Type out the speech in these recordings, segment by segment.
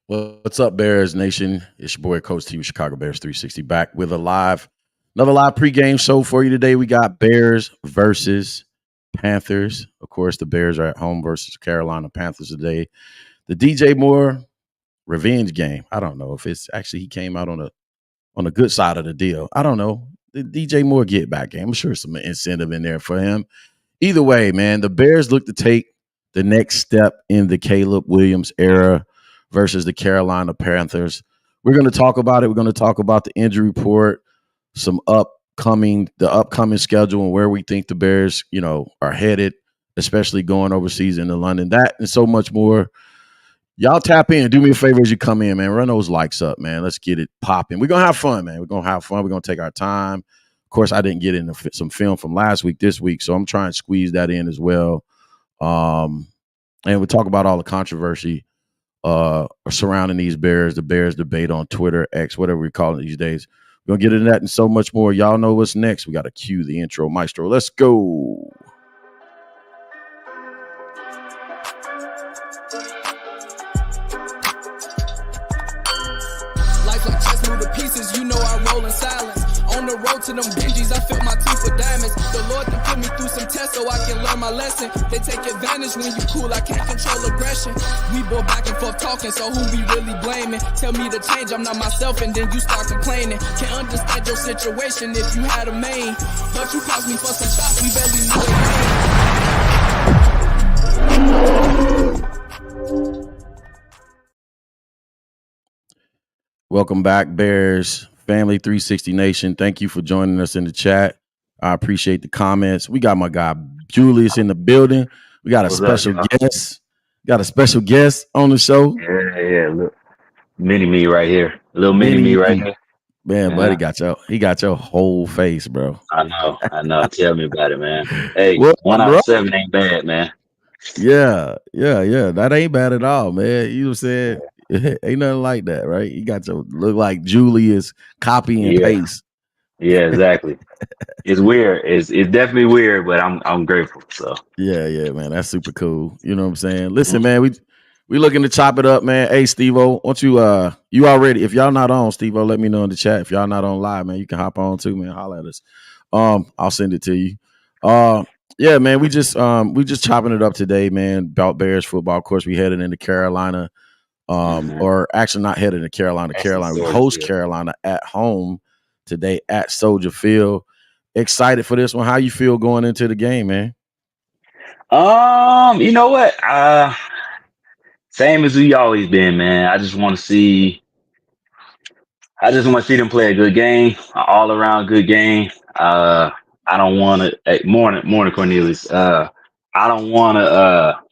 Well, what's up, Bears Nation? It's your boy, Coach T with Chicago Bears 360, back with another live pregame show for you today. We got Bears versus Panthers. Of course, the Bears are at home versus Carolina Panthers today. The DJ Moore revenge game. I don't know if it's actually he came out on the good side of the deal. I don't know. The DJ Moore get back game. I'm sure some incentive in there for him. Either way, man, the Bears look to take the next step in the Caleb Williams era versus the Carolina Panthers. We're going to talk about it. We're going to talk about the injury report, the upcoming schedule, and where we think the Bears, are headed, especially going overseas into London. That and so much more. Y'all tap in. Do me a favor as you come in, man. Run those likes up, man. Let's get it popping. We're going to have fun, man. We're going to have fun. We're going to take our time. Of course, I didn't get into some film from last week this week, so I'm trying to squeeze that in as well. And we'll talk about all the controversy surrounding these Bears, the Bears debate on Twitter, X, whatever we call it these days. We're going to get into that and so much more. Y'all know what's next. We got to cue the intro maestro. Let's go. Life like chess move to pieces, you know I roll in silence. On the road to them Benjis, I fill my teeth with diamonds. The Lord done put me through some tests so I can learn my lesson. They take advantage when you cool, I can't control aggression. We go back and forth talking, so who we really blaming? Tell me to change, I'm not myself, and then you start complaining. Can't understand your situation if you had a main. But you caused me for some shots, we barely knew it. Welcome back, Bears Family 360 Nation. Thank you for joining us in the chat. I appreciate the comments. We got my guy Julius in the building. We got a special guest. Got a special guest on the show. Yeah. Look, mini me right here. A little mini me right here. Man, buddy he got your whole face, bro. I know. Tell me about it, man. Hey, 1 out of 7 ain't bad, man. Yeah. That ain't bad at all, man. You said ain't nothing like that, right? You got your look like Julius copy and paste. Yeah, exactly. It's weird. It's definitely weird, but I'm grateful. So yeah, man. That's super cool. You know what I'm saying? Listen, man, we looking to chop it up, man. Hey, Steve-O, won't you you already, if y'all not on, Steve-O, let me know in the chat. If y'all not on live, man, you can hop on too, man. Holler at us. I'll send it to you. Yeah, man, we just chopping it up today, man, about Bears football. Of course, we headed into Carolina. Or actually not headed to Carolina. We host Carolina at home today at Soldier Field. Excited for this one. How you feel going into the game, man? You know what? Same as we always been, man. I just want to see them play a good game, an all around good game. I don't want to morning Cornelius. I don't want to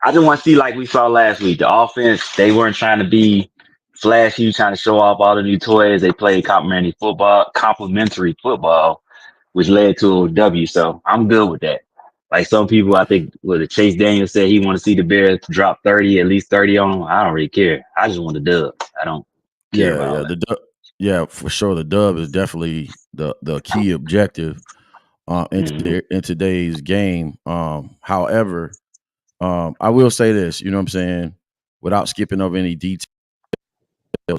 I just want to see like we saw last week. The offense, they weren't trying to be flashy, trying to show off all the new toys. They played complimentary football, which led to a W. So I'm good with that. Like some people, I think, Chase Daniel said he want to see the Bears drop 30, at least 30 on them. I don't really care. I just want the dub. I don't care about that. Yeah, for sure. The dub is definitely the key objective in today's game. However, I will say this, you know what I'm saying, without skipping over any details, you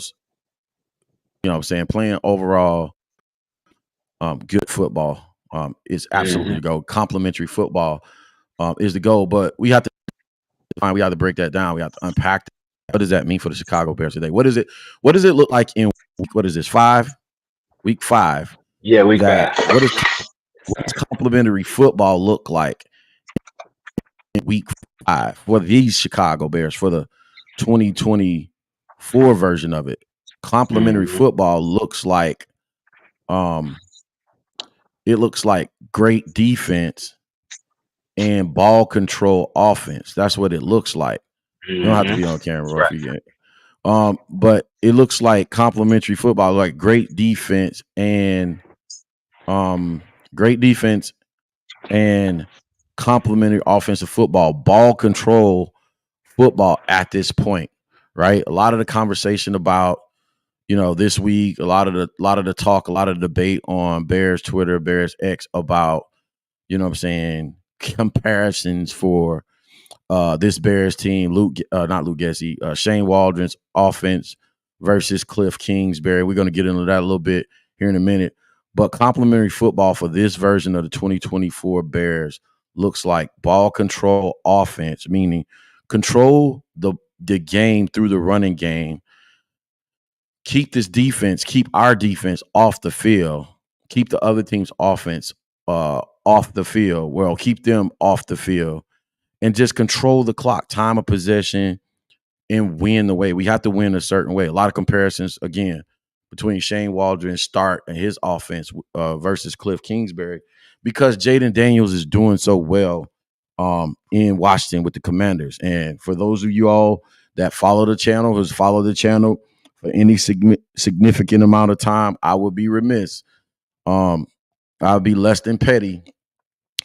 know what I'm saying, playing overall good football is absolutely the goal. Complimentary football is the goal, but we have to break that down. We have to unpack that. What does that mean for the Chicago Bears today? What does it look like in what is this, week 5? Yeah, week 5. What does complimentary football look like in week 5 for these Chicago Bears, for the 2024 version of it? Complimentary football looks like great defense and ball control offense. That's what it looks like. You don't have to be on camera, right? If you get it. But it looks like complimentary football, like great defense and complimentary offensive football, ball control football at this point, right? A lot of the conversation about, this week, a lot of the talk, a lot of the debate on Bears Twitter, Bears X about, you know what I'm saying, comparisons for this Bears team, not Luke Gessie, Shane Waldron's offense versus Cliff Kingsbury. We're going to get into that a little bit here in a minute. But complementary football for this version of the 2024 Bears looks like ball control offense, meaning control the game through the running game. Keep our defense off the field. Keep the other team's offense off the field. Well, keep them off the field and just control the clock, time of possession, and win the way. We have to win a certain way. A lot of comparisons, again, between Shane Waldron's start and his offense versus Cliff Kingsbury, because Jaden Daniels is doing so well in Washington with the Commanders. And for those of you all that follow the channel, who's followed the channel for any significant amount of time, I would be remiss. I'll be less than petty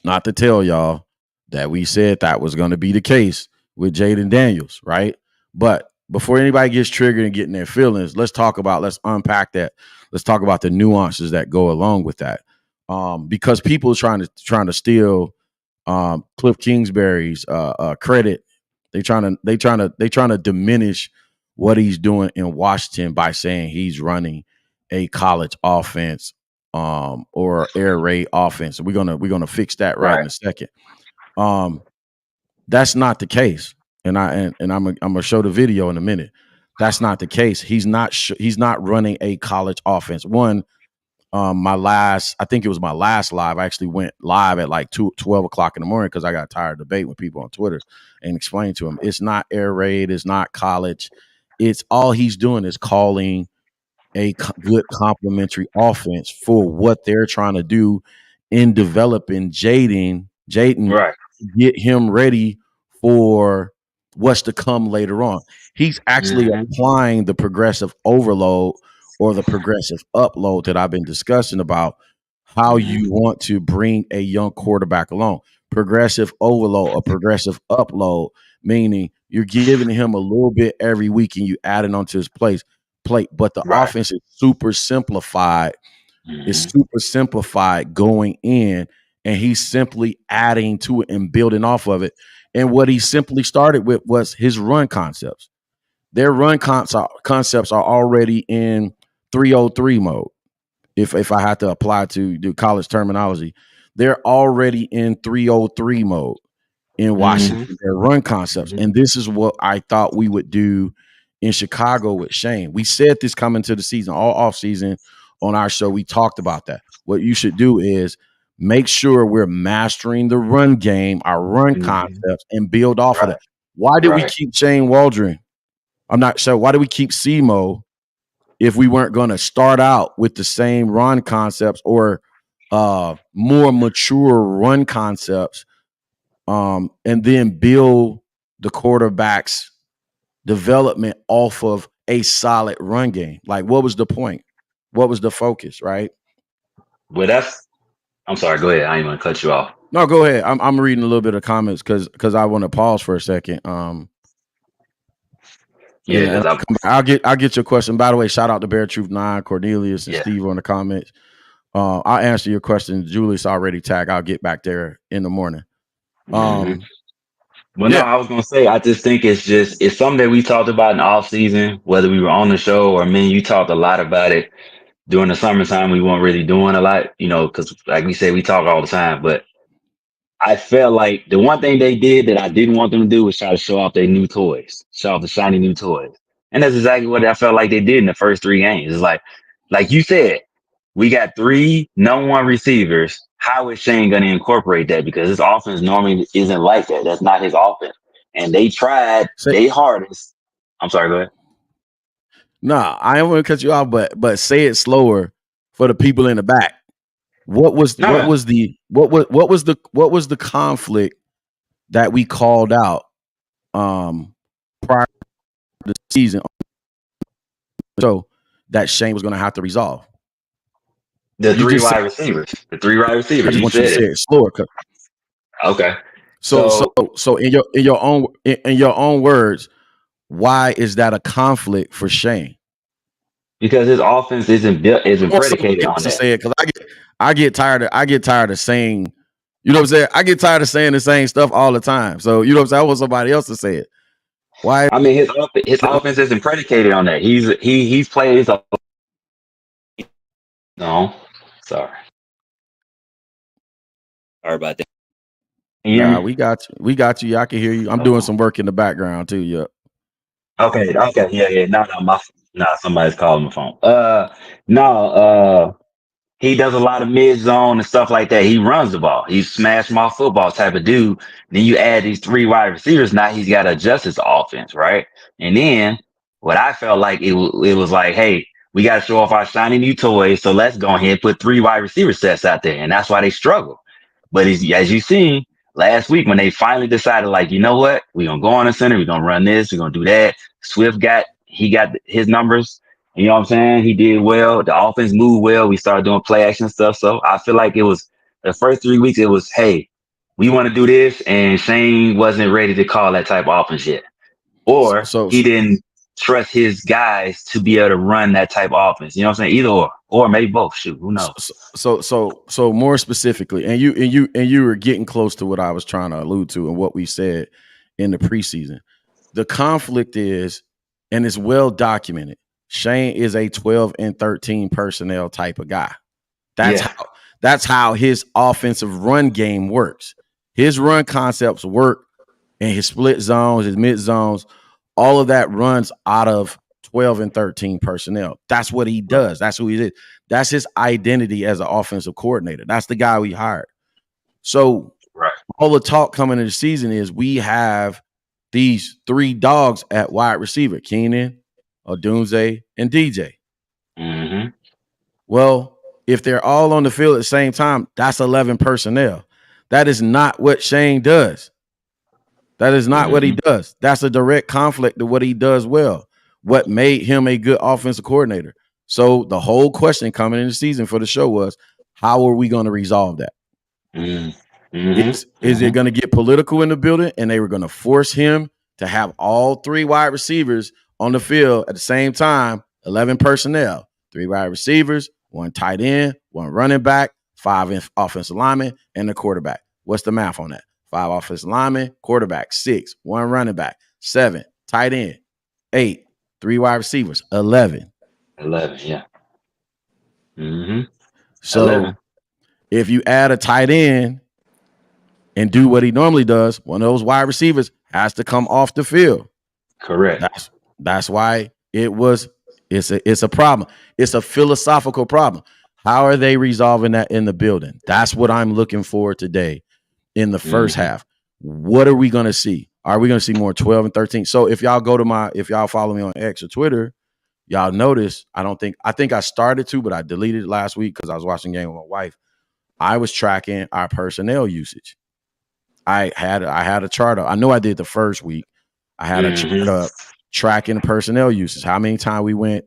not to tell y'all that we said that was going to be the case with Jaden Daniels, right? But before anybody gets triggered and getting their feelings, let's unpack that. Let's talk about the nuances that go along with that. Because people are trying to steal Cliff Kingsbury's credit. They trying to diminish what he's doing in Washington by saying he's running a college offense or air raid offense. We're gonna fix that right in a second. That's not the case, and I'm gonna show the video in a minute. That's not the case. He's not running a college offense. I think it was my last live. I actually went live at like 12 o'clock in the morning because I got tired of debating with people on Twitter and explained to him it's not air raid, it's not college. It's all he's doing is calling a good complementary offense for what they're trying to do in developing Jaden, Right. get him ready for what's to come later on. He's actually applying the progressive overload or the progressive upload that I've been discussing about how you want to bring a young quarterback along. Progressive overload or progressive upload, meaning you're giving him a little bit every week and you adding onto his plate, but the offense is super simplified. It's super simplified going in, and he's simply adding to it and building off of it. And what he simply started with was his run concepts. Their run concepts are already in 303 mode. If I had to apply to do college terminology, they're already in 303 mode in Washington. Their run concepts. And this is what I thought we would do in Chicago with Shane. We said this coming to the season, all off season on our show. We talked about that. What you should do is make sure we're mastering the run game, our run concepts, and build off of that. Why did we keep Shane Waldron? I'm not sure. Why did we keep Semo if we weren't going to start out with the same run concepts or more mature run concepts and then build the quarterback's development off of a solid run game? Like, what was the point? What was the focus, right? Well, I'm sorry. Go ahead. I ain't going to cut you off. No, go ahead. I'm reading a little bit of comments because I want to pause for a second. I'll get your question. By the way, shout out to Bear Truth 9, Cornelius, and Steve on the comments. I'll answer your question. Julius already tagged. I'll get back there in the morning. No, I was gonna say I just think it's something that we talked about in the off season, whether we were on the show or you talked a lot about it during the summertime. We weren't really doing a lot, because like we said, we talk all the time. But I felt like the one thing they did that I didn't want them to do was try to show off their new toys, show off the shiny new toys. And that's exactly what I felt like they did in the first 3 games. It's like you said, we got 3 number 1 receivers. How is Shane going to incorporate that? Because his offense normally isn't like that. That's not his offense. And they tried their hardest. I'm sorry, go ahead. Nah, I don't want to cut you off, but say it slower for the people in the back. What was the conflict that we called out prior to the season, so that Shane was going to have to resolve? The 3 wide receivers. The 3 wide receivers. I just want you to say it slower. Okay. So in your own words, why is that a conflict for Shane? Because his offense isn't predicated on that. Say it, because I get tired of saying You know what I'm saying? I get tired of saying the same stuff all the time. So you know what I'm saying? I want somebody else to say it. Why? I mean, his offense isn't predicated on that. He's plays a no. Sorry, sorry about that. Can you hear Nah, me? we got you. We got you. Yeah, I can hear you. I'm doing some work in the background too. Yeah. Okay, yeah. No, somebody's calling my phone. No, he does a lot of mid zone and stuff like that. He runs the ball. He's smash mouth football type of dude. Then you add these three wide receivers. Now he's got to adjust his offense, right? And then what I felt like it was like, hey, we got to show off our shiny new toys. So let's go ahead and put three wide receiver sets out there, and that's why they struggle. But as you seen last week when they finally decided, like, you know what, we're gonna go on the center, we're gonna run this, we're gonna do that. Swift got his numbers. You know what I'm saying? He did well. The offense moved well. We started doing play action stuff. So I feel like it was the first 3 weeks. It was, hey, we want to do this, and Shane wasn't ready to call that type of offense yet, or So he didn't trust his guys to be able to run that type of offense. You know what I'm saying? Either or maybe both. Shoot, who knows? so more specifically, and you were getting close to what I was trying to allude to and what we said in the preseason. The conflict is, and it's well documented. Shane is a 12 and 13 personnel type of guy. That's how his offensive run game works. His run concepts work, and his split zones, his mid zones, all of that runs out of 12 and 13 personnel. That's what he does. That's who he is. That's his identity as an offensive coordinator. That's the guy we hired. So Right. all the talk coming into the season is we have these three dogs at wide receiver: Keenan, Odunze, and DJ. Mm-hmm. Well, if they're all on the field at the same time, that's 11 personnel. That is not what Shane does. That is not what he does. That's a direct conflict to what he does well. What made him a good offensive coordinator. So the whole question coming in the season for the show was, how are we going to resolve that? Is it going to get political in the building, and they were going to force him to have all three wide receivers on the field at the same time, 11 personnel, three wide receivers, one tight end, one running back, five offensive linemen, and the quarterback? What's the math on that? 5 offensive linemen, quarterback, 6, one running back, 7, tight end, 8, 3 wide receivers, 11. 11, yeah. So 11. if you add a tight end and do what he normally does, one of those wide receivers has to come off the field. Correct. That's why it's a problem. It's a philosophical problem. How are they resolving that in the building? That's what I'm looking for today in the first half. What are we going to see? Are we going to see more 12 and 13? So if y'all follow me on X or Twitter, y'all notice I think I started to, but I deleted it last week because I was watching the game with my wife. I was tracking our personnel usage. I had a chart up. I know I did the first week. I had a chart up tracking the personnel usage. How many times we went.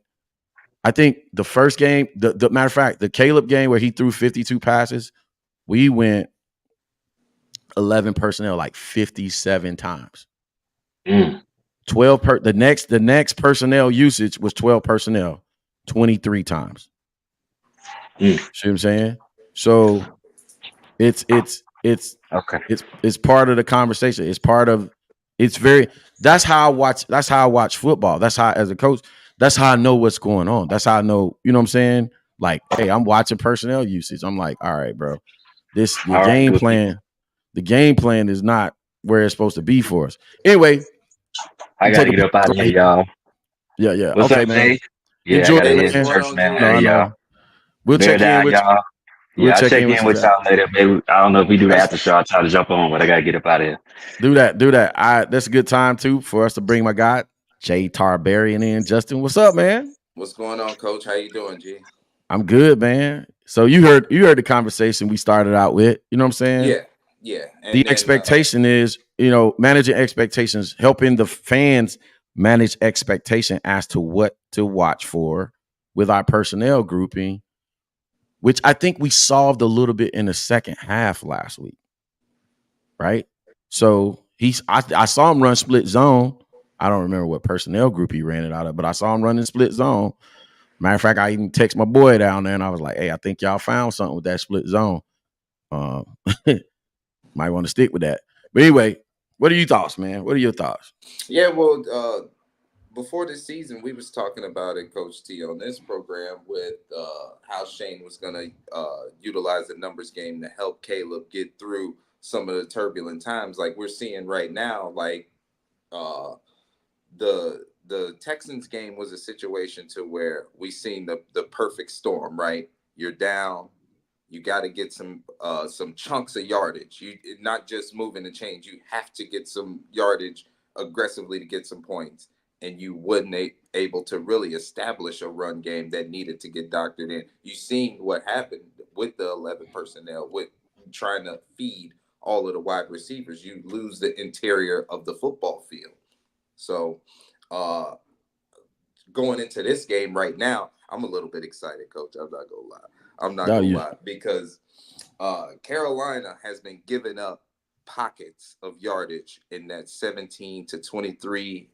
I think the first game, the matter of fact, the Caleb game where he threw 52 passes, we went 11 personnel like 57 times. 12 the next personnel usage was 12 personnel 23 times. See what I'm saying? So it's Okay. it's part of the conversation. That's how I watch football. That's how, as a coach, that's how I know what's going on. That's how I know, you know what I'm saying? Like, hey, I'm watching personnel usage. I'm like, all right, bro. The game plan is not where it's supposed to be for us. Anyway, I gotta get up out of here, y'all. Yeah. What's okay, up, man. Jay? Yeah, Enjoy I gotta it, hit man. church, man. No, I know. Y'all. We'll check in with y'all. We'll I'll check in with you. y'all later, baby. I don't know if we do the after show. I'll try to jump on, but I gotta get up out of here. Do that. That's a good time too for us to bring my guy Jay Tarbarian in. Justin, what's up, man? What's going on, Coach? How you doing, G? I'm good, man. So you heard the conversation we started out with. You know what I'm saying? Yeah. And the expectation is, managing expectations, helping the fans manage expectation as to what to watch for with our personnel grouping, which I think we solved a little bit in the second half last week. Right? So I saw him run split zone. I don't remember what personnel group he ran it out of, but I saw him running split zone. Matter of fact, I even text my boy down there and I was like, hey, I think y'all found something with that split zone. Might want to stick with that. But anyway, what are your thoughts, man? What are your thoughts? Yeah, well, before this season, we was talking about it, Coach T, on this program with how Shane was going to utilize the numbers game to help Caleb get through some of the turbulent times. Like we're seeing right now, like uh, the Texans game was a situation to where we seen the perfect storm. Right, you're down. You got to get some chunks of yardage. You not just moving and change. You have to get some yardage aggressively to get some points. And you wasn't able to really establish a run game that needed to get doctored in. You seen what happened with the 11 personnel with trying to feed all of the wide receivers. You lose the interior of the football field. So uh, going into this game right now, I'm a little bit excited, Coach. I'm not gonna lie. I'm not gonna lie because Carolina has been giving up pockets of yardage in that 17 to 23,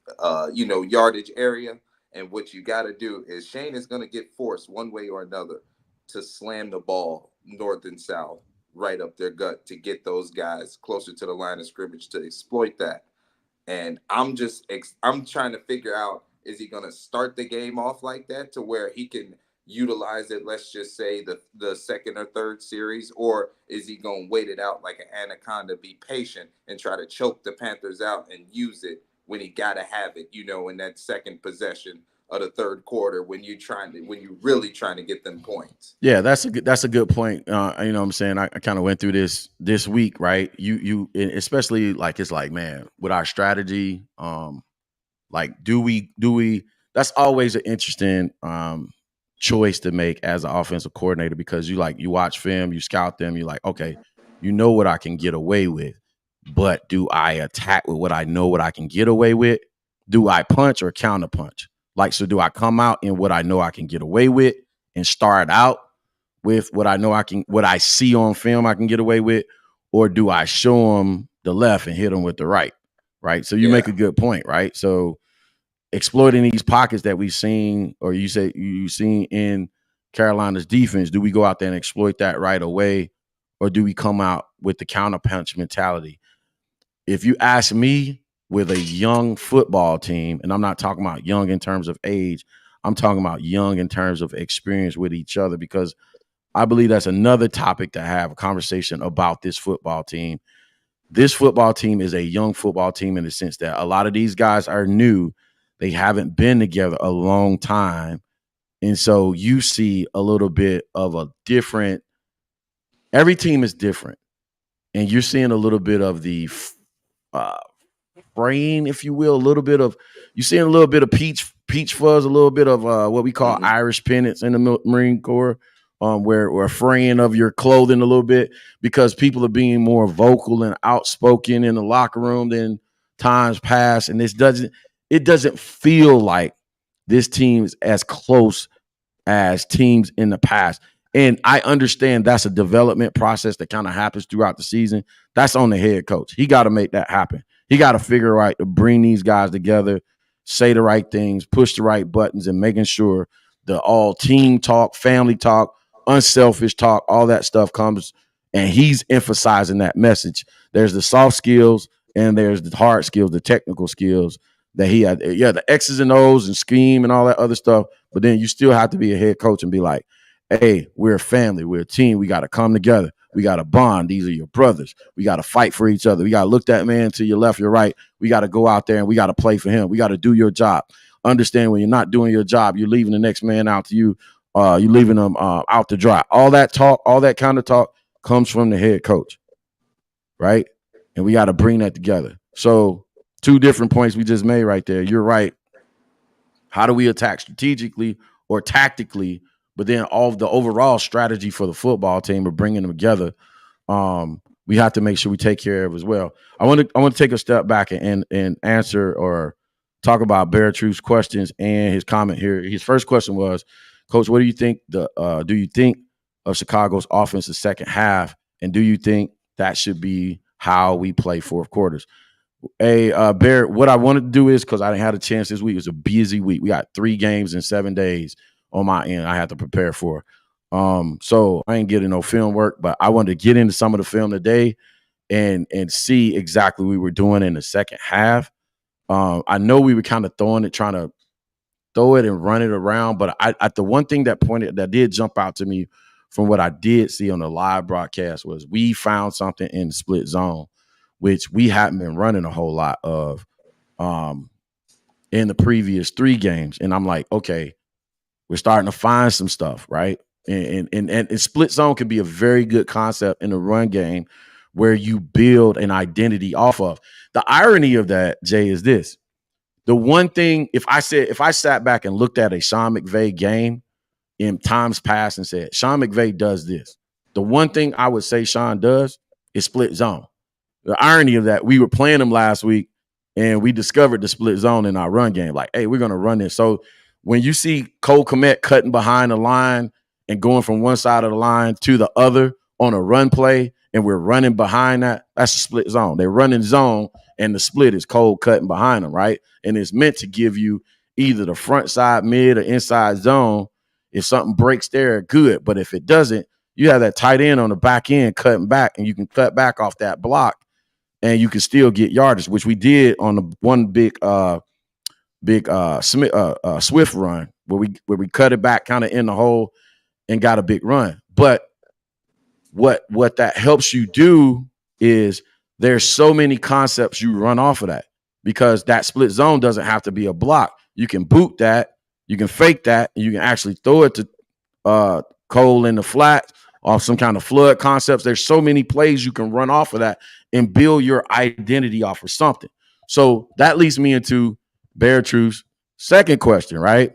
yardage area. And what you got to do is Shane is going to get forced one way or another to slam the ball north and south right up their gut to get those guys closer to the line of scrimmage to exploit that. And I'm trying to figure out, is he going to start the game off like that to where he can utilize it, let's just say the second or third series, or is he going to wait it out like an anaconda, be patient and try to choke the Panthers out and use it when he got to have it, in that second possession of the third quarter when you're really trying to get them points. Yeah, that's a good point. You know what I'm saying? I kind of went through this week, right? You especially like it's like, man, with our strategy, like do we that's always an interesting choice to make as an offensive coordinator, because you watch film, you scout them, you're like, okay, you know what I can get away with, but do I attack with what I know what I can get away with? Do I punch or counter punch? Like, so do I come out in what I know I can get away with and start out with what I see on film I can get away with, or do I show them the left and hit them with the right? Right. So you make a good point, right? So exploiting these pockets that we've seen, or you say you've seen in Carolina's defense, do we go out there and exploit that right away, or do we come out with the counter punch mentality? If you ask me, with a young football team, and I'm not talking about young in terms of age, I'm talking about young in terms of experience with each other, because I believe that's another topic to have a conversation about this football team. This football team is a young football team in the sense that a lot of these guys are new. They haven't been together a long time. And so you see a little bit of a different – every team is different. And you're seeing a little bit of the fraying, if you will, you're seeing a little bit of peach fuzz, a little bit of what we call Irish pennants in the Marine Corps, where we're fraying of your clothing a little bit because people are being more vocal and outspoken in the locker room than times past. And it doesn't feel like this team is as close as teams in the past. And I understand that's a development process that kind of happens throughout the season. That's on the head coach. He got to make that happen. He got to figure out to bring these guys together, say the right things, push the right buttons, and making sure the all team talk, family talk, unselfish talk, all that stuff comes. And he's emphasizing that message. There's the soft skills and there's the hard skills, the technical skills that he had. Yeah, the X's and O's and scheme and all that other stuff. But then you still have to be a head coach and be like, hey, we're a family. We're a team. We got to come together. We got to bond. These are your brothers. We got to fight for each other. We got to look that man to your left, your right. We got to go out there and we got to play for him. We got to do your job. Understand when you're not doing your job, you're leaving the next man out to you. You're leaving them out to dry. All that talk, all that kind of talk comes from the head coach, right? And we got to bring that together. So 2 different points we just made right there. You're right. How do we attack strategically or tactically? But then all of the overall strategy for the football team of bringing them together, we have to make sure we take care of as well. I want to take a step back and answer or talk about Bear Truth's questions and his comment here. His first question was, Coach, what do you think do you think of Chicago's offensive second half, and do you think that should be how we play fourth quarters? Hey, Bear, what I wanted to do is, because I didn't have a chance this week, it was a busy week. We got 3 games in 7 days on my end I had to prepare for. So I ain't getting no film work, but I wanted to get into some of the film today and see exactly what we were doing in the second half. I know we were kind of trying to throw it and run it around, but the one thing that did jump out to me from what I did see on the live broadcast was we found something in the split zone, which we hadn't been running a whole lot of in the previous 3 games. And I'm like, okay, we're starting to find some stuff, right? And split zone can be a very good concept in the run game where you build an identity off of. The irony of that, Jay, is this. The one thing, if I sat back and looked at a Sean McVay game in times past and said, Sean McVay does this, the one thing I would say Sean does is split zone. The irony of that, we were playing them last week and we discovered the split zone in our run game. Like, hey, we're going to run this. So when you see Cole Kmet cutting behind the line and going from one side of the line to the other on a run play, and we're running behind that, that's a split zone. They're running zone, and the split is Cole cutting behind them, right? And it's meant to give you either the front side, mid, or inside zone. If something breaks there, good. But if it doesn't, you have that tight end on the back end cutting back, and you can cut back off that block, and you can still get yardage, which we did on the one big Swift run where we cut it back kind of in the hole and got a big run. But what that helps you do is there's so many concepts you run off of that, because that split zone doesn't have to be a block. You can boot that, you can fake that, and you can actually throw it to Cole in the flat off some kind of flood concepts. There's so many plays you can run off of that and build your identity off of something. So that leads me into Bear Truth's second question, right?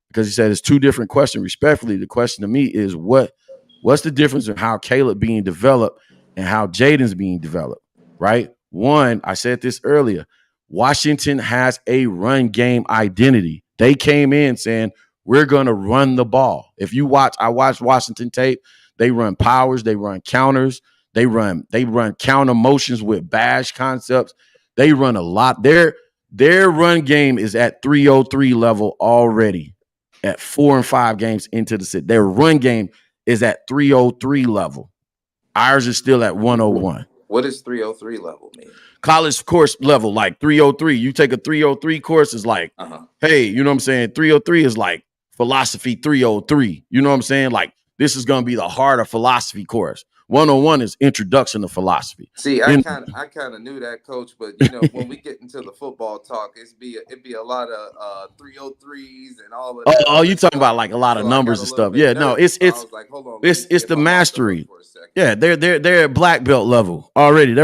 Because he said it's 2 different questions. Respectfully, the question to me is what's the difference in how Caleb being developed and how Jaden's being developed, right? One, I said this earlier, Washington has a run game identity. They came in saying, we're going to run the ball. If you I watched Washington tape. They run powers, they run counters, they run counter motions with bash concepts. They run a lot. Their run game is at 303 level already at 4 and 5 games into the season. Their run game is at 303 level. Ours is still at 101. What does 303 level mean? College course level, like 303. You take a 303 course, is like, hey, you know what I'm saying? 303 is like philosophy 303. You know what I'm saying? Like, this is going to be the harder philosophy course. 101 is introduction to philosophy. See, I kind of knew that, Coach, but you know, when we get into the football talk, it'd be a lot of 303s and all of that. Oh, you talking about like a lot of numbers and stuff? Yeah, no, it's like, hold on, it's the mastery. Yeah, they're at black belt level already.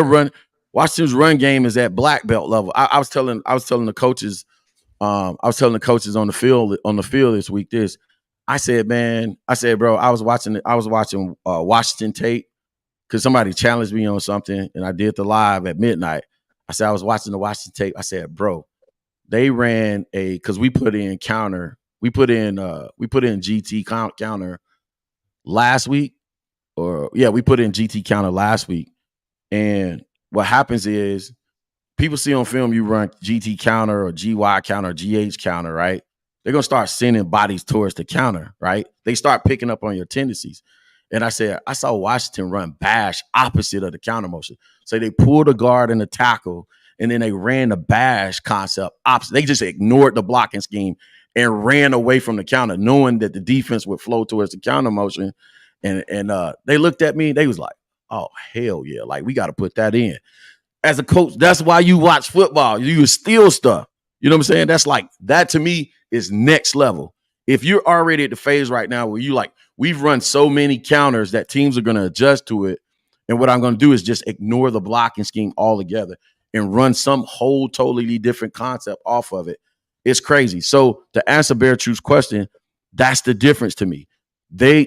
Washington's run game is at black belt level. I was telling the coaches, on the field this week. I said, bro, I was watching Washington tape because somebody challenged me on something, and I did the live at midnight. I said I was watching the Washington tape. I said, bro, they ran because we put in GT counter last week, we put in GT counter last week, and what happens is people see on film you run GT counter or GY counter or GH counter, right? They're going to start sending bodies towards the counter, right? They start picking up on your tendencies. And I said, I saw Washington run bash opposite of the counter motion. So they pulled a guard and a tackle, and then they ran the bash concept opposite. They just ignored the blocking scheme and ran away from the counter, knowing that the defense would flow towards the counter motion. And they looked at me. They was like, oh, hell yeah. Like, we got to put that in. As a coach, that's why you watch football. You steal stuff. You know what I'm saying? That's like, that to me is next level. If you're already at the phase right now where you like, we've run so many counters that teams are going to adjust to it. And what I'm going to do is just ignore the blocking scheme altogether and run some whole totally different concept off of it. It's crazy. So to answer Bear Truth's question, that's the difference to me. They're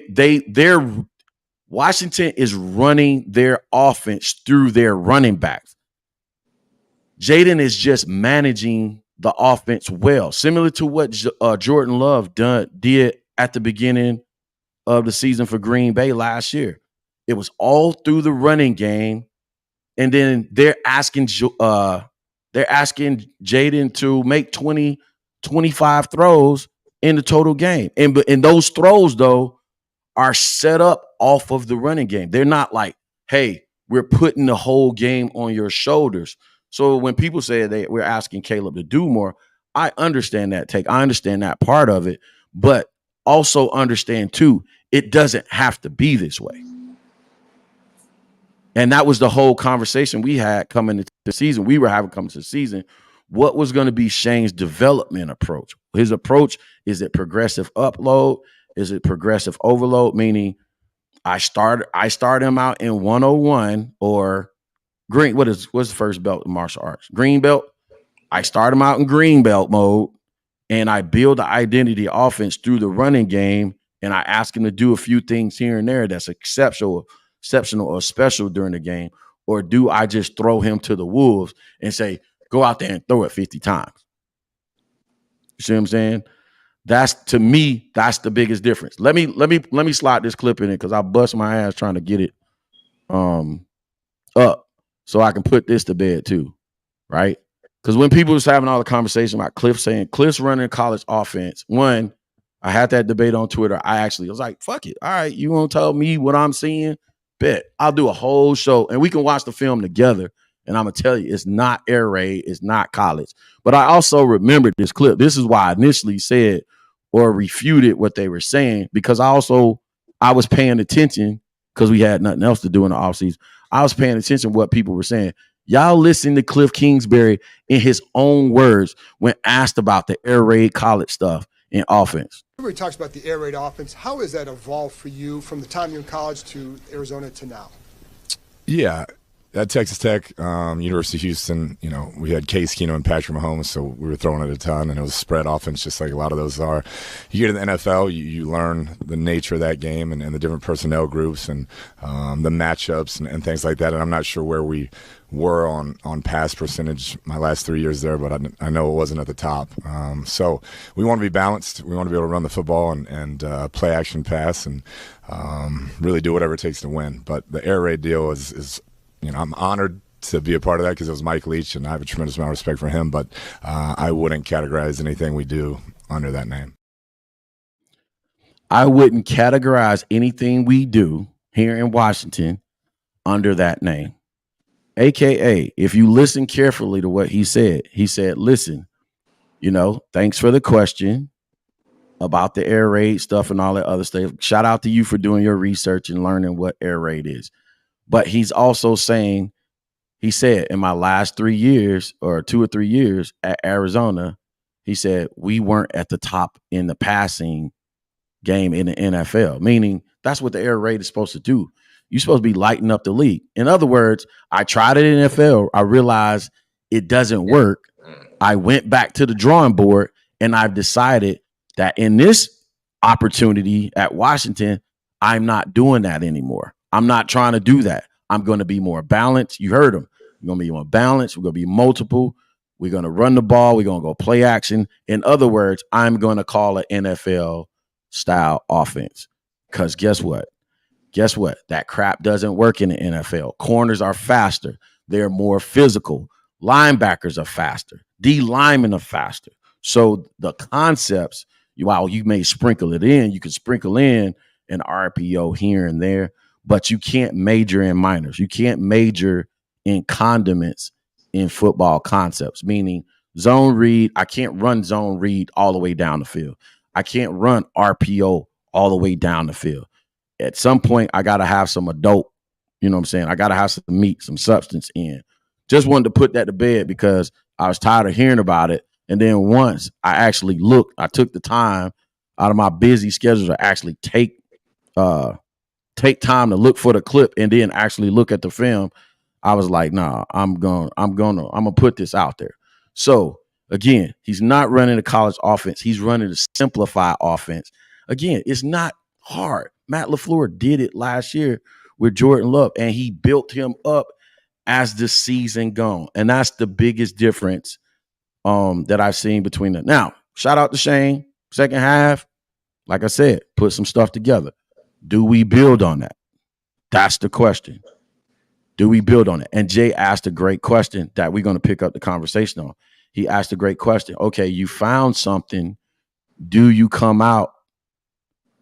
Washington is running their offense through their running backs. Jaden is just managing the offense well, similar to what Jordan Love did at the beginning of the season for Green Bay last year. It was all through the running game, and then they're asking Jaden to make 20, 25 throws in the total game, and those throws though are set up off of the running game. They're not like, hey, we're putting the whole game on your shoulders. So when people say we're asking Caleb to do more, I understand that take. I understand that part of it, but also understand too, it doesn't have to be this way. And that was the whole conversation we had coming into the season. We were having coming to the season. What was going to be Shane's development approach? His approach, is it progressive upload? Is it progressive overload? Meaning I start him out in 101 or green. What's the first belt in martial arts? Green belt. I start him out in green belt mode, and I build the identity offense through the running game, and I ask him to do a few things here and there that's exceptional or special during the game. Or do I just throw him to the wolves and say, go out there and throw it 50 times? You see what I'm saying? To me, that's the biggest difference. Let me slide this clip in it because I bust my ass trying to get it up so I can put this to bed too, right? Because when people was having all the conversation about Cliff saying Cliff's running college offense, one, I had that debate on Twitter. I was like, fuck it. All right, you won't tell me what I'm seeing? Bet. I'll do a whole show and we can watch the film together. And I'm going to tell you, it's not air raid. It's not college. But I also remembered this clip. This is why I initially said or refuted what they were saying, because I was paying attention because we had nothing else to do in the offseason. I was paying attention to what people were saying. Y'all listen to Cliff Kingsbury in his own words when asked about the air raid college stuff in offense. Everybody talks about the air raid offense. How has that evolved for you from the time you're in college to Arizona to now? Yeah. At Texas Tech, University of Houston, we had Case Keenum and Patrick Mahomes, so we were throwing it a ton, and it was spread offense just like a lot of those are. You get to the NFL, you learn the nature of that game and the different personnel groups and the matchups and things like that, and I'm not sure where we were on pass percentage my last 3 years there, but I know it wasn't at the top. So we want to be balanced. We want to be able to run the football and play action pass and really do whatever it takes to win. But the air raid deal is I'm honored to be a part of that because it was Mike Leach, and I have a tremendous amount of respect for him, but I wouldn't categorize anything we do under that name. I wouldn't categorize anything we do here in Washington under that name. AKA, if you listen carefully to what he said, listen, thanks for the question about the air raid stuff and all that other stuff. Shout out to you for doing your research and learning what air raid is. But he's also saying, he said, in my last 3 years or 2 or 3 years at Arizona, he said, we weren't at the top in the passing game in the NFL, meaning that's what the air raid is supposed to do. You're supposed to be lighting up the league. In other words, I tried it in the NFL. I realized it doesn't work. I went back to the drawing board, and I've decided that in this opportunity at Washington, I'm not doing that anymore. I'm not trying to do that. I'm going to be more balanced. You heard him. We're going to be more balanced. We're going to be multiple. We're going to run the ball. We're going to go play action. In other words, I'm going to call an NFL style offense. Because guess what? That crap doesn't work in the NFL. Corners are faster. They're more physical. Linebackers are faster. D linemen are faster. So the concepts, while you may sprinkle it in, you can sprinkle in an RPO here and there, but you can't major in minors. You can't major in condiments in football concepts, meaning zone read. I can't run zone read all the way down the field. I can't run RPO all the way down the field. At some point, I got to have some adult, you know what I'm saying? I got to have some meat, some substance in. Just wanted to put that to bed because I was tired of hearing about it. And then once I actually looked, I took the time out of my busy schedule to actually take time to look for the clip and then actually look at the film. I was like, nah, I'm gonna put this out there. So again, he's not running a college offense. He's running a simplified offense. Again, it's not hard. Matt LaFleur did it last year with Jordan Love, and he built him up as the season gone. And that's the biggest difference that I've seen between them. Now, shout out to Shane. Second half, like I said, put some stuff together. Do we build on that? That's the question. Do we build on it? And Jay asked a great question that we're going to pick up the conversation on. He asked a great question. Okay, you found something. Do you come out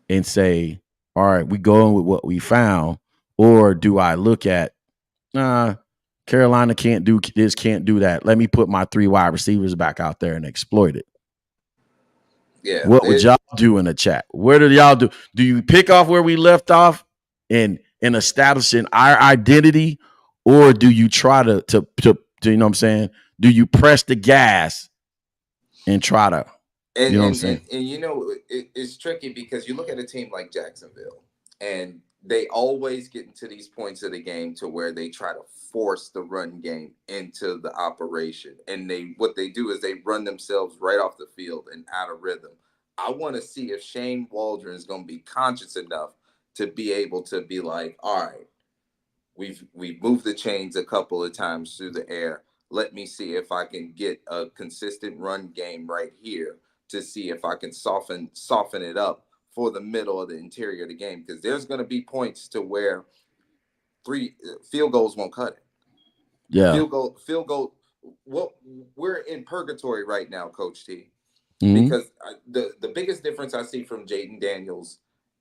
and say, all right, we going with what we found? Or do I look at Carolina can't do this, can't do that. Let me put my 3 wide receivers back out there and exploit it. Yeah. What would y'all do in the chat? Where did y'all do? Do you pick off where we left off and establishing our identity, or do you try to you know what I'm saying? Do you press the gas and try to And, you know what I'm saying? And you know, it's tricky because you look at a team like Jacksonville, and they always get into these points of the game to where they try to force the run game into the operation. And what they do is they run themselves right off the field and out of rhythm. I want to see if Shane Waldron is going to be conscious enough to be able to be like, all right, we've moved the chains a couple of times through the air. Let me see if I can get a consistent run game right here to see if I can soften it up for the middle of the interior of the game, because there's going to be points to where 3 field goals won't cut it. Yeah. Field goal. Well, we're in purgatory right now, Coach T, because the biggest difference I see from Jaden Daniels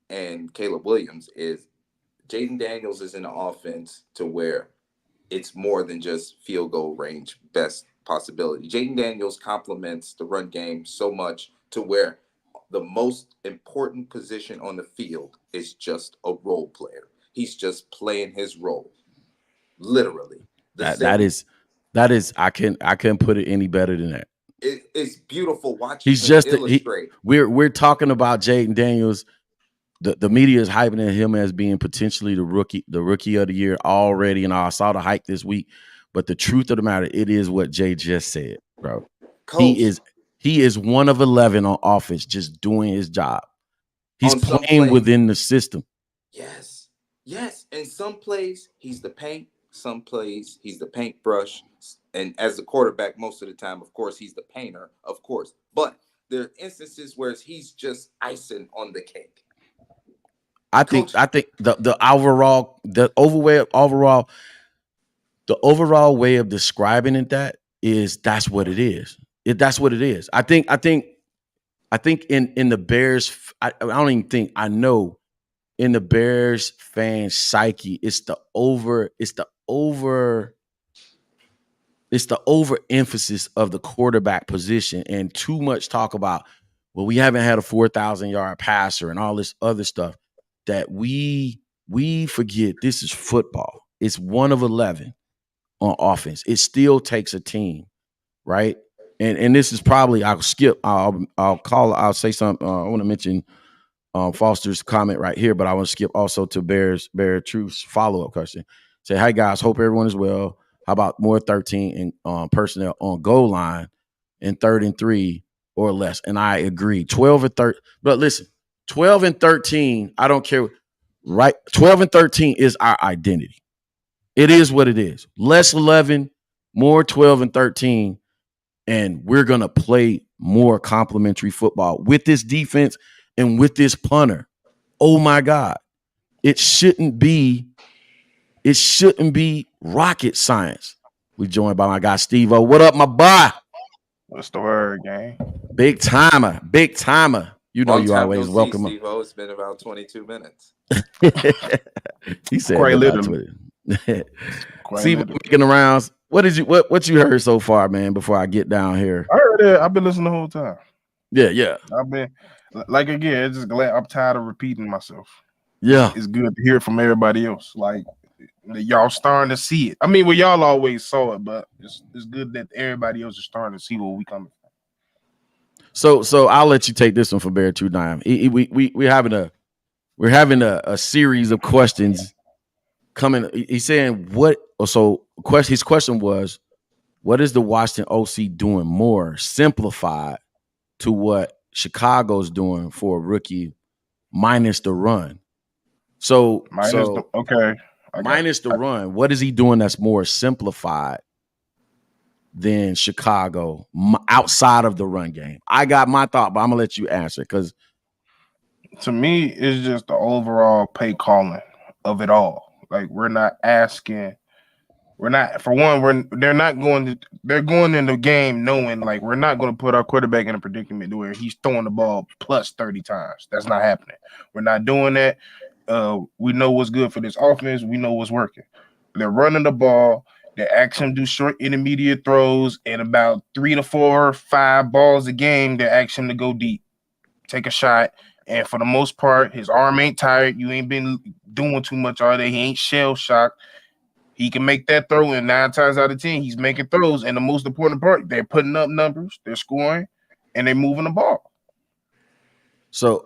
and Caleb Williams is Jaden Daniels is in an offense to where it's more than just field goal range, best possibility. Jaden Daniels complements the run game so much to where the most important position on the field is just a role player. He's just playing his role, literally. That is I can't put it any better than that. It's beautiful watching He's him just illustrate. We're talking about Jaden Daniels. The media is hyping him as being potentially the rookie of the year already, and I saw the hype this week. But the truth of the matter, it is what Jay just said, bro. Coach, he is 1 of 11 on offense, just doing his job. He's playing within the system. Yes. And some plays he's the paint, some plays he's the paintbrush, and as the quarterback, most of the time, of course, he's the painter, of course. But there are instances where he's just icing on the cake. I think the overall way of describing it that's what it is. That's what it is. I think in the Bears, I don't even think I know in the Bears fan psyche, it's the overemphasis of the quarterback position and too much talk about, well, we haven't had a 4,000-yard passer and all this other stuff that we forget this is football. It's 1 of 11 on offense. It still takes a team, right? And this is probably I'll say something. I want to mention Foster's comment right here, but I want to skip also to Bear Truth's follow-up question. Say, hi guys, hope everyone is well. How about more 13 and personnel on goal line in 3rd and 3 or less? And I agree. 12 and 13. But listen, 12 and 13, I don't care. Right? 12 and 13 is our identity. It is what it is. Less 11, more 12 and 13, and we're going to play more complementary football with this defense and with this punter. Oh my God. It shouldn't be rocket science. We're joined by my guy Steve-O. What up, my boy? What's the word, gang? Big timer. You know you always welcome. Steve-O, it's been about 22 minutes. He said quite literally. Steve making the rounds. What you heard so far, man, before I get down here? I heard it. I've been listening the whole time. Yeah. I've been like, again, it's just glad I'm tired of repeating myself. Yeah. It's good to hear it from everybody else. Like, y'all starting to see it. I mean, well, y'all always saw it, but it's good that everybody else is starting to see where we coming from. So I'll let you take this one for Bear 29. We're having a series of questions coming. He's saying what? So his question was, what is the Washington OC doing more simplified to what Chicago's doing for a rookie minus the run? So minus the run. What is he doing that's more simplified than Chicago outside of the run game? I got my thought, but I'm gonna let you answer because to me, it's just the overall play calling of it all. Like they're going in the game knowing like we're not going to put our quarterback in a predicament where he's throwing the ball plus 30 times. That's not happening. We're not doing that. We know what's good for this offense. We know what's working. They're running the ball. They ask him to do short intermediate throws, and about 3 to 4, 5 balls a game, they ask him to go deep, take a shot. And for the most part, his arm ain't tired. You ain't been doing too much all day. He ain't shell shocked. He can make that throw, and 9 times out of 10, he's making throws. And the most important part, they're putting up numbers, they're scoring, and they're moving the ball. So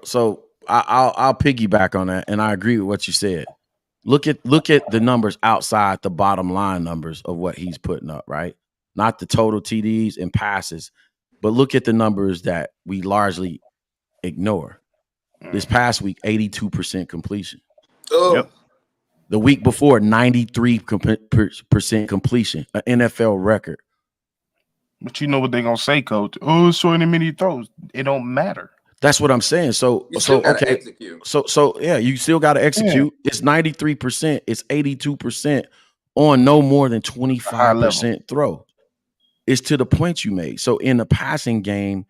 I'll piggyback on that, and I agree with what you said. Look at the numbers outside the bottom line numbers of what he's putting up, right? Not the total TDs and passes, but look at the numbers that we largely ignore. This past week, 82% completion. Yep. The week before, 93% completion, an NFL record. But you know what they're gonna say, Coach? Oh, so many throws. It don't matter. That's what I'm saying. So okay. Execute. So yeah, you still got to execute. Yeah. It's 93%. It's 82% on no more than 25% throw. It's to the point you made. So in the passing game,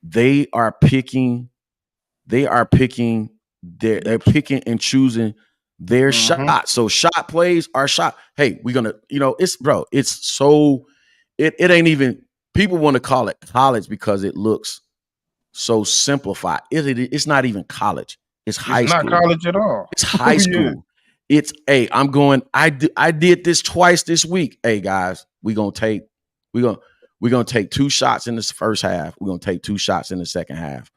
they're picking and choosing their shot. So shot plays are shot. Hey, we're gonna, it's so it ain't even, people want to call it college because it looks so simplified. It's not even college. It's high school. It's not college at all. It's high school. Yeah. It's I did this twice this week. Hey guys, we're gonna take 2 shots in this first half. We're gonna take 2 shots in the second half.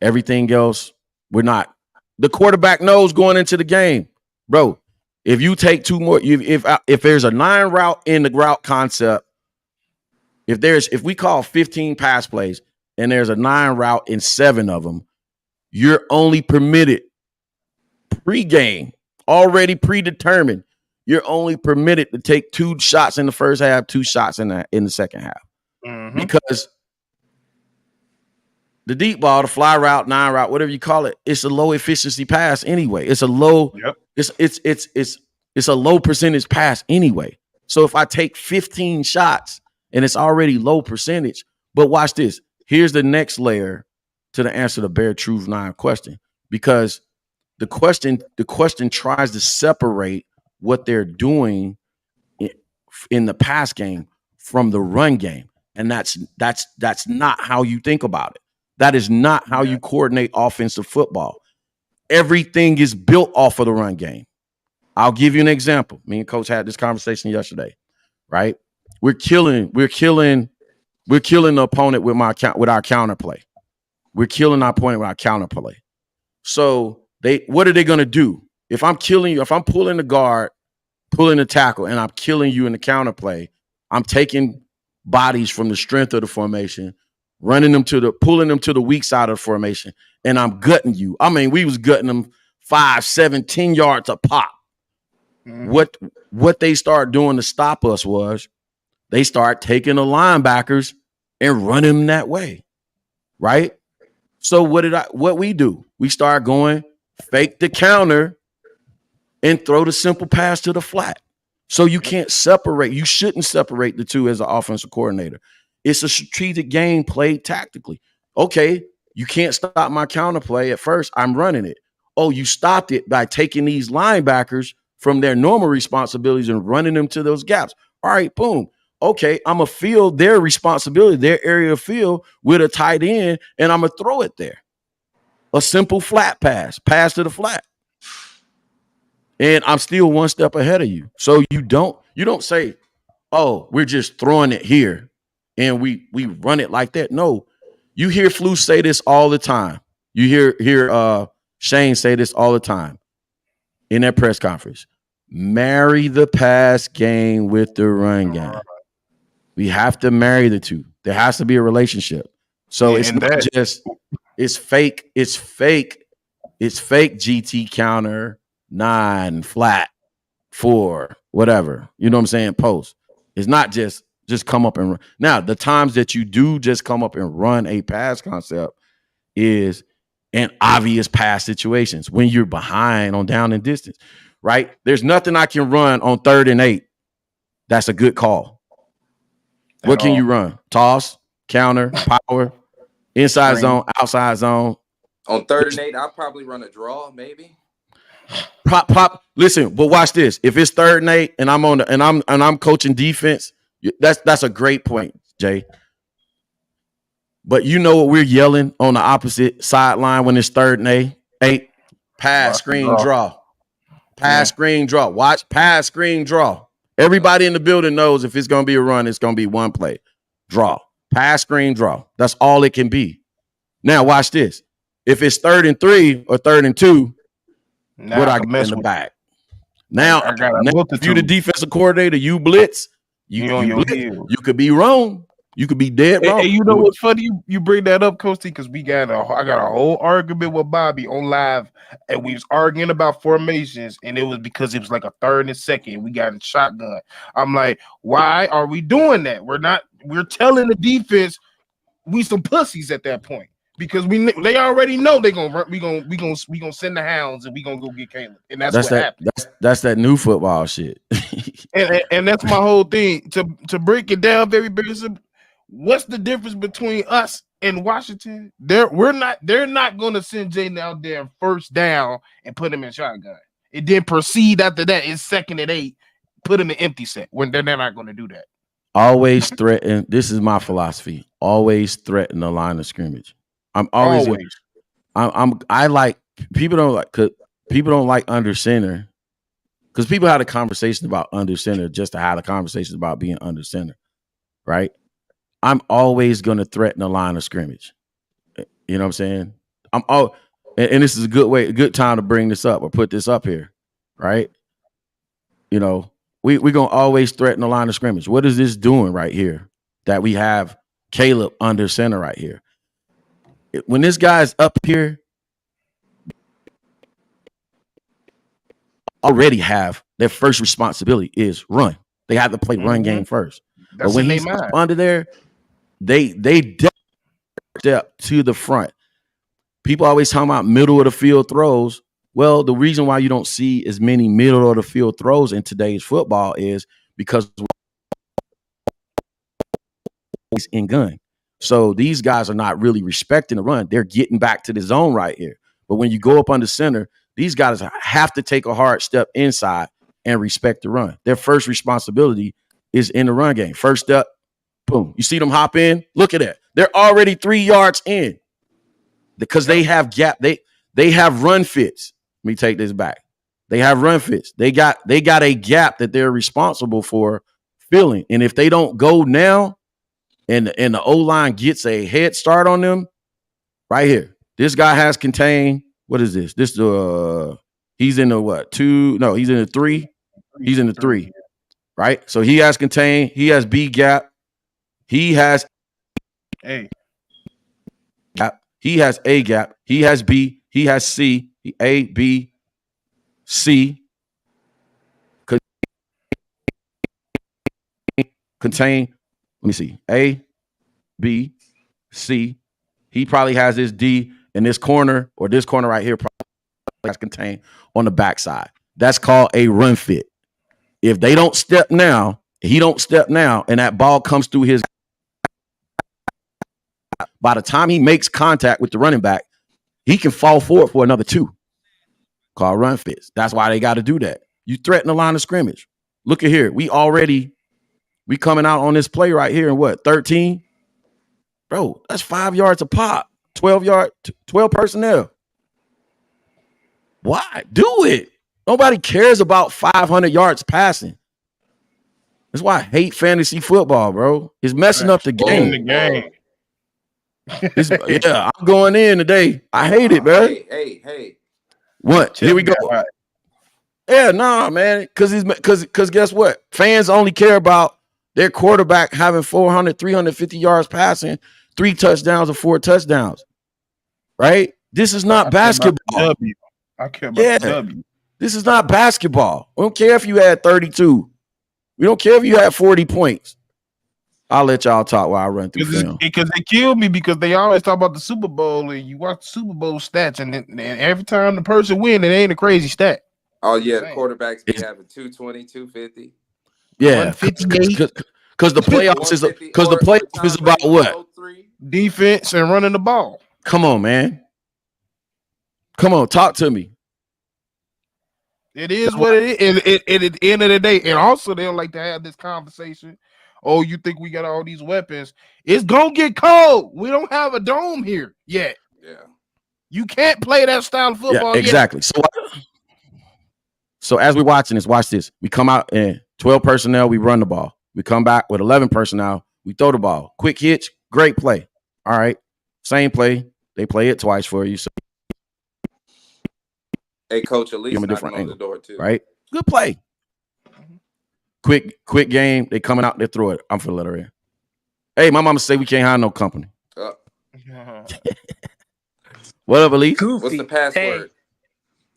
Everything else, we're not. The quarterback knows going into the game, bro. If you take 2 more, if there's a 9 route in the route concept, if we call 15 pass plays and there's a 9 route in 7 of them, you're only permitted pre-game, already predetermined. You're only permitted to take 2 shots in the first half, 2 shots in the second half, because the deep ball, the fly route, 9 route, whatever you call it, it's a low efficiency pass anyway. It's a low, it's a low percentage pass anyway. So if I take 15 shots and it's already low percentage, but watch this. Here's the next layer to the answer to Bear Truth 9 question, because the question tries to separate what they're doing in the pass game from the run game, and that's not how you think about it. That is not how you coordinate offensive football. Everything is built off of the run game. I'll give you an example. Me and Coach had this conversation yesterday, right? We're killing the opponent with our counterplay. We're killing our opponent with our counterplay. So what are they going to do? If I'm killing you, if I'm pulling the guard, pulling the tackle, and I'm killing you in the counterplay, I'm taking bodies from the strength of the formation, pulling them to the weak side of the formation, and I'm gutting you. I mean, we was gutting them 5, 7, 10 yards a pop. What they start doing to stop us was they start taking the linebackers and running them that way, right? So what we do? We start going fake the counter and throw the simple pass to the flat. So you can't separate. You shouldn't separate the two as an offensive coordinator. It's a strategic game played tactically. Okay, you can't stop my counterplay at first. I'm running it. Oh, you stopped it by taking these linebackers from their normal responsibilities and running them to those gaps. All right, boom. Okay, I'm going to field their responsibility, their area of field with a tight end, and I'm going to throw it there. A simple flat pass to the flat. And I'm still 1 step ahead of you. So you don't say, oh, we're just throwing it here and we run it like that. No, you hear Flu say this all the time. You hear Shane say this all the time in that press conference. Marry the pass game with the run game. We have to marry the two. There has to be a relationship. So it's not just, it's fake GT counter, 9 flat, 4, whatever. You know what I'm saying? Post. It's not just come up and run. Now, the times that you do just come up and run a pass concept is in obvious pass situations when you're behind on down and distance, right? There's nothing I can run on 3rd and 8. That's a good call. What can you run? Toss, counter, power, inside zone, outside zone. On 3rd and 8, I'll probably run a draw, maybe. Pop. Listen, but watch this. If it's 3rd and 8, and I'm coaching defense, that's a great point, Jay. But you know what we're yelling on the opposite sideline when it's 3rd and 8? Pass, screen, draw. Pass, screen, draw. Watch, pass, screen, draw. Everybody in the building knows if it's going to be a run, it's going to be one play. Draw. Pass, screen, draw. That's all it can be. Now, watch this. If it's 3rd and 3 or 3rd and 2, what I got in the back? Now, if you're the defensive coordinator, you blitz. You could be wrong. You could be dead wrong. Hey, you know what's funny? You bring that up, Coach T, because I got a whole argument with Bobby on live, and we was arguing about formations, and it was because it was like a 3rd and 2nd. We got in shotgun. I'm like, why are we doing that? We're telling the defense we some pussies at that point because they already know they gonna run. We gonna send the hounds and we gonna go get Caleb, and that's what happened. That's that new football shit. and that's my whole thing to break it down very simple. What's the difference between us and Washington? They're not going to send Jaden out there 1st down and put him in shotgun. It then proceed after that. It's 2nd and 8. Put him in empty set when they're not going to do that. Always threaten. This is my philosophy. Always threaten the line of scrimmage. I'm always. I like people don't like under center because people had a conversation about under center just to have a conversation about being under center, right? I'm always going to threaten the line of scrimmage. You know what I'm saying? And this is a good time to bring this up or put this up here, right? You know, we're going to always threaten the line of scrimmage. What is this doing right here that we have Caleb under center right here? When this guy's up here, already have their first responsibility is run. They have to play run game first. But when he's up under there, they step to the front. People always talk about middle of the field throws. Well, the reason why you don't see as many middle of the field throws in today's football is because it's in gun. So these guys are not really respecting the run. They're getting back to the zone right here. But when you go up under center, these guys have to take a hard step inside and respect the run. Their first responsibility is in the run game. First step, boom. You see them hop in? Look at that. They're already 3 yards in because they have gap. They have run fits. Let me take this back. They have run fits. They got a gap that they're responsible for filling. And if they don't go now and the O-line gets a head start on them, right here. This guy has contained, what is this? This he's in the what? 2? No, he's in the 3. He's in the 3. Right? So he has contained, he has B gap. He has A gap. He has A gap. He has B. He has C. A, B, C. Contain. Let me see. A, B, C. He probably has this D in this corner or this corner right here. Probably has contained on the backside. That's called a run fit. If they don't step now, he don't step now, and that ball comes through his. By the time he makes contact with the running back, he can fall forward for another 2. Called run fits. That's why they got to do that. You threaten the line of scrimmage. Look at here. We coming out on this play right here in what? 13? Bro, that's 5 yards a pop. 12 personnel. Why? Do it. Nobody cares about 500 yards passing. That's why I hate fantasy football, bro. It's messing up the game. Yeah, I'm going in today. I hate it, man. Hey. What? Here we go. Yeah, nah, man. Because guess what? Fans only care about their quarterback having 400, 350 yards passing, 3 touchdowns or 4 touchdowns. Right? This is not basketball. I care about the W. This is not basketball. We don't care if you had 32. We don't care if you had 40 points. I'll let y'all talk while I run through film. Because they killed me because they always talk about the Super Bowl and you watch the Super Bowl stats and every time the person wins, it ain't a crazy stat. Oh, yeah, quarterbacks be having 220, 250. Yeah, because the playoffs is about what? Defense and running the ball. Come on, man. Come on, talk to me. It is what it is. And at the end of the day, and also they don't like to have this conversation. Oh, you think we got all these weapons? It's gonna get cold. We don't have a dome here yet. Yeah. You can't play that style of football. Yeah, exactly. So as we're watching this, watch this. We come out in 12 personnel, we run the ball. We come back with 11 personnel, we throw the ball. Quick hitch, great play. All right, same play. They play it twice for you. So Hey, coach, at least give 'em a knocking different on angle, the door too. right? Good play. Quick game. They coming out, they throw it. I'm finna let her in. Hey, my mama say we can't have no company. What up, Elise? Goofy. What's the password?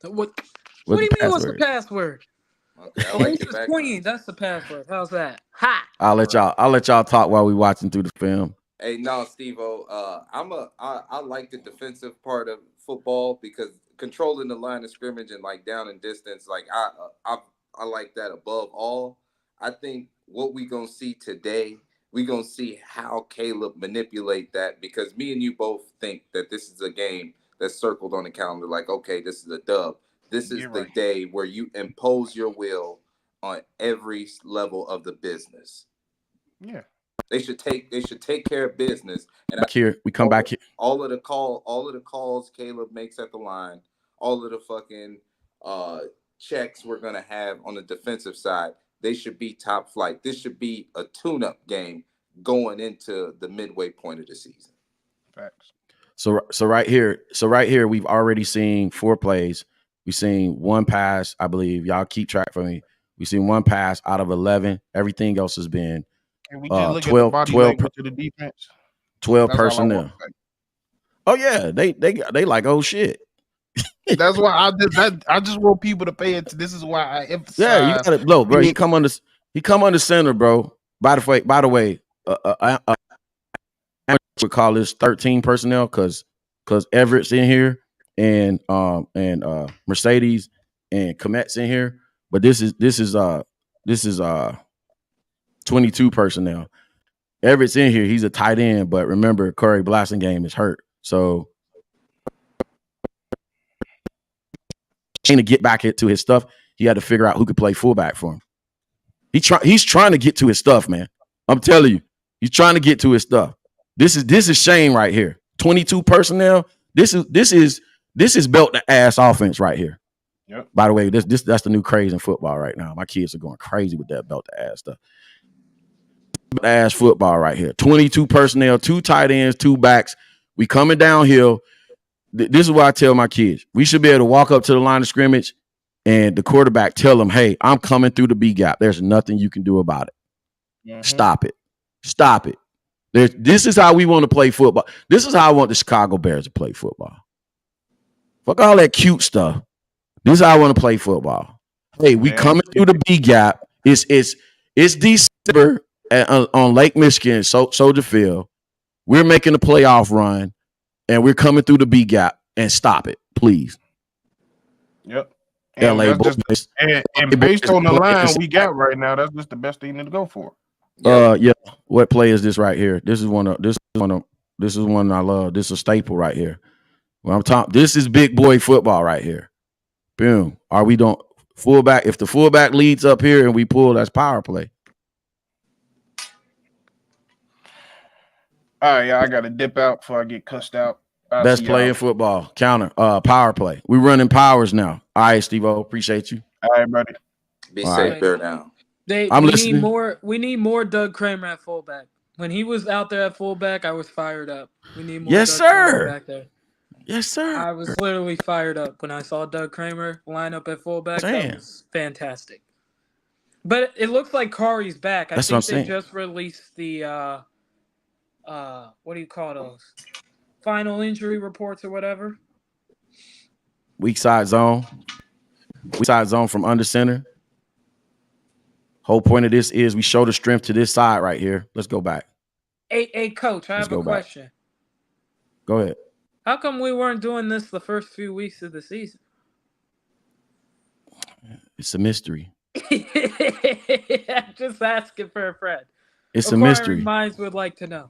Hey. What do What's you the mean? What's the password? password? Okay, I like Elise your is background. queen. That's the password. How's that? Ha! I'll let y'all talk while we watching through the film. Hey, no, Steve-O, I like the defensive part of football because controlling the line of scrimmage and like down and distance, like I like that above all. I think what we gonna see today, we gonna see how Caleb manipulate that because me and you both think that this is a game that's circled on the calendar. Like, okay, this is a dub. This is the day where you impose your will on every level of the business. Yeah. They should take care of business. And Back here, we come back here. All of the calls Caleb makes at the line, all of the fucking checks we're gonna have on the defensive side, they should be top flight. This should be a tune-up game going into the midway point of the season. Facts. So right here, we've already seen 4 plays. We've seen 1 pass, I believe. Y'all keep track for me. We've seen 1 pass out of 11. Everything else has been Can we just look 12, at the body 12, language of the defense? 12 That's all I personnel. want to say. Oh yeah, they like, oh shit. That's why I just want people to pay it. This is why I emphasize. Yeah, you got it, bro. He come on the center, bro. By the way, I would call this 13 personnel because Everett's in here and Mercedes and Komet's in here, but this is 22 personnel. Everett's in here. He's a tight end, but remember, Corey Blasingame is hurt, so to get back into his stuff, he had to figure out who could play fullback for him. He's trying to get to his stuff, man. I'm telling you, he's trying to get to his stuff. This is Shane right here. 22 personnel. This is belt to ass offense right here. Yep. By the way, that's the new craze in football right now. My kids are going crazy with that belt to ass stuff. Ass football right here. 22 personnel, 2 tight ends, 2 backs. We coming downhill. This is what I tell my kids. We should be able to walk up to the line of scrimmage and the quarterback tell them, hey, I'm coming through the B gap. There's nothing you can do about it. Mm-hmm. Stop it. This is how we want to play football. This is how I want the Chicago Bears to play football. Fuck all that cute stuff. This is how I want to play football. Hey, we coming through the B gap. It's December on Lake Michigan, Soldier Field. We're making a playoff run, and we're coming through the B gap. And stop it, please. Yep. And LA boys. And based on the line we got right now, that's just the best thing to go for. Yeah. What play is this right here? This is one I love. This is a staple right here. When I'm talking, this is big boy football right here. Boom. Are we don't fullback? If the fullback leads up here and we pull, that's power play. All right, yeah, I got to dip out before I get cussed out. Best play in football. Counter. Power play. We're running powers now. All right, Steve-O. Appreciate you. All right, buddy. Be safe. Bear down. We need more Doug Kramer at fullback. When he was out there at fullback, I was fired up. We need more Doug Kramer back there. Yes, sir. I was literally fired up when I saw Doug Kramer line up at fullback. That was fantastic. But it looks like Kari's back. I think they just released the what do you call those? Final injury reports or whatever. Weak side zone from under center. Whole point of this is we show the strength to this side right here. Let's go back. Hey, coach, I have a question. Go ahead. How come we weren't doing this the first few weeks of the season? It's a mystery. I'm just asking for a friend. It's a mystery. Minds would like to know.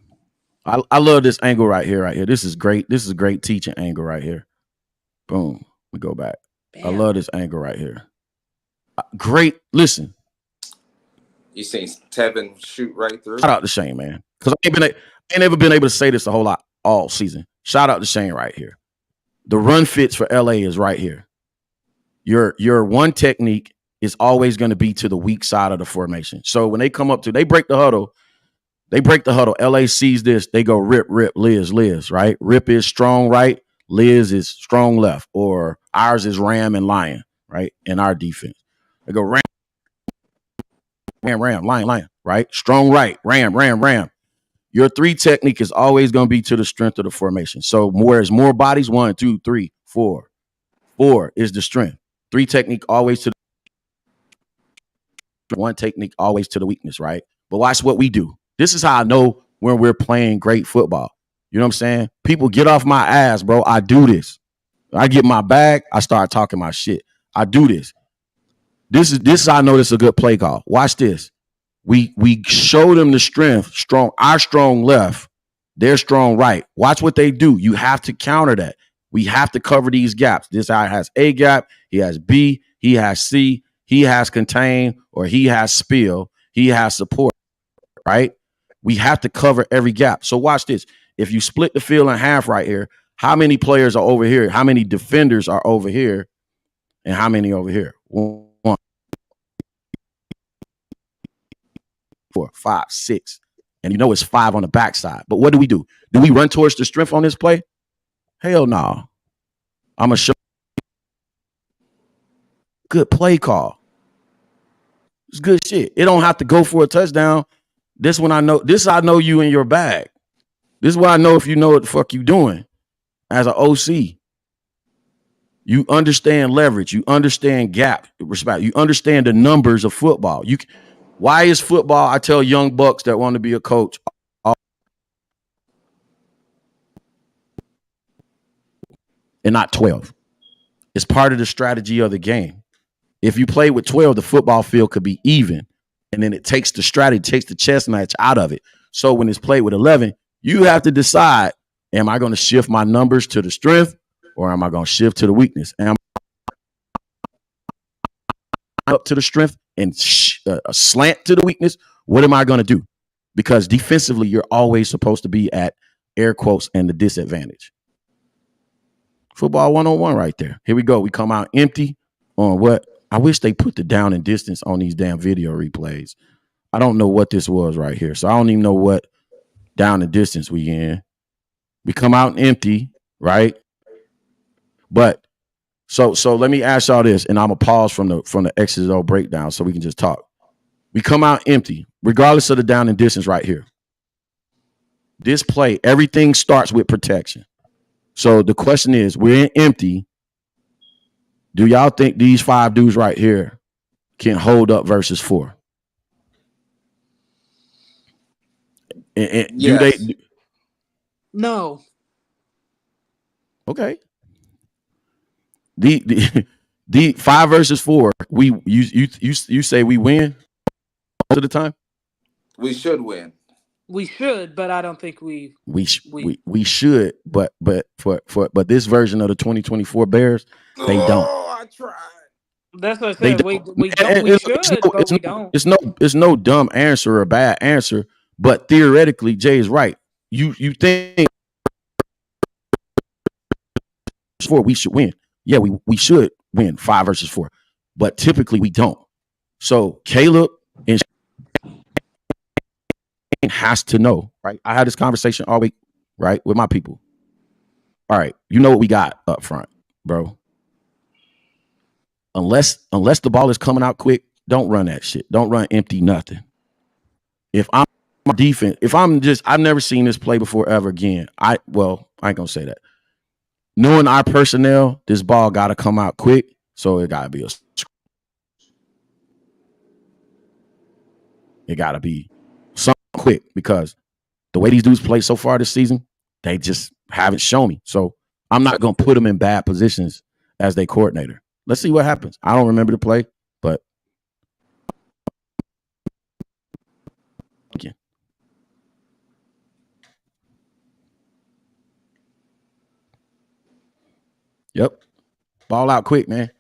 I love this angle right here. This is great. This is a great teaching angle right here. Boom. We go back. Bam. I love this angle right here. Great. Listen. You seen Tevin shoot right through. Shout out to Shane, man. Because I ain't never been able to say this a whole lot all season. Shout out to Shane right here. The run fits for LA is right here. Your one technique is always going to be to the weak side of the formation. So when they come up to, they break the huddle. LA sees this. They go rip, Liz, right? Rip is strong right. Liz is strong left. Or ours is Ram and Lion, right? In our defense. They go Ram, Lion, right? Strong right, Ram. Your 3 technique is always going to be to the strength of the formation. So whereas more bodies, 1, 2, 3, 4. 4 is the strength. 3 technique always to the 1 technique always to the weakness, right? But watch what we do. This is how I know when we're playing great football. You know what I'm saying? People get off my ass, bro. I do this. I get my bag. I start talking my shit. I do this. This is how I know this is a good play call. Watch this. We show them the strength, our strong left, their strong right. Watch what they do. You have to counter that. We have to cover these gaps. This guy has A gap, he has B, he has C, he has contain, or he has spill, he has support, right? We have to cover every gap. So watch this. If you split the field in half right here, how many players are over here? How many defenders are over here? And how many over here? 1, 4, 5, 6. And you know it's 5 on the backside. But what do? Do we run towards the strength on this play? Hell no. I'm going to show good play call. It's good shit. It don't have to go for a touchdown. This one I know. This I know you in your bag. This is why I know if you know what the fuck you doing as an OC. You understand leverage. You understand gap respect. You understand the numbers of football. Why is football? I tell young bucks that want to be a coach. And not 12. It's part of the strategy of the game. If you play with 12, the football field could be even. And then it takes the strategy, takes the chess match out of it. So when it's played with 11, you have to decide, am I going to shift my numbers to the strength or am I going to shift to the weakness? Am I up to the strength and slant to the weakness? What am I going to do? Because defensively, you're always supposed to be at air quotes and the disadvantage. Football 101 right there. Here we go. We come out empty on what? I wish they put the down and distance on these damn video replays. I don't know what this was right here. So I don't even know what down and distance we in. We come out empty, right? But so let me ask y'all this, and I'm gonna pause from the X's O breakdown so we can just talk. We come out empty, regardless of the down and distance right here. This play, everything starts with protection. So the question is, we're in empty. Do y'all think these 5 dudes right here can hold up versus 4? And yes. Do they? No. Okay. The 5 versus 4. You say we win most of the time. We should win. We should, but I don't think we should. But this version of the 2024 Bears, they don't. I tried. That's what I said. We should, but we don't. It's no dumb answer or a bad answer. But theoretically, Jay is right. You think 4 we should win? Yeah, we should win 5 versus 4, but typically we don't. So Caleb and has to know, right? I had this conversation all week, right, with my people. All right, you know what we got up front, bro. Unless the ball is coming out quick, don't run that shit. Don't run empty nothing. If I'm defense, I've never seen this play before ever again. I ain't gonna say that. Knowing our personnel, this ball got to come out quick, so it got to be something quick because the way these dudes play so far this season, they just haven't shown me. So I'm not going to put them in bad positions as their coordinator. Let's see what happens. I don't remember the play, but again. Yep. Ball out quick, man.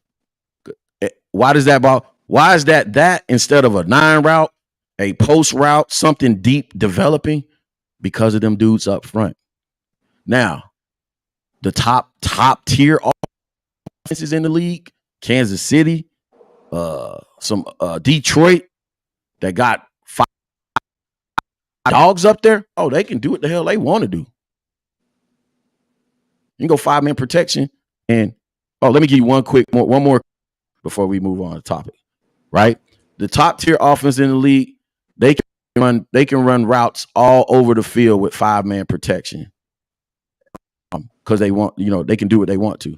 Why does that ball? Why is that instead of a 9 route, a post route, something deep developing? Because of them dudes up front. Now, the top tier offenses in the league, Kansas City, some Detroit that got 5 dogs up there. Oh, they can do what the hell they want to do. You can go 5-man protection. And let me give you one more before we move on to the topic. Right? The top tier offense in the league, they can run routes all over the field with 5-man protection. Because they want, they can do what they want to.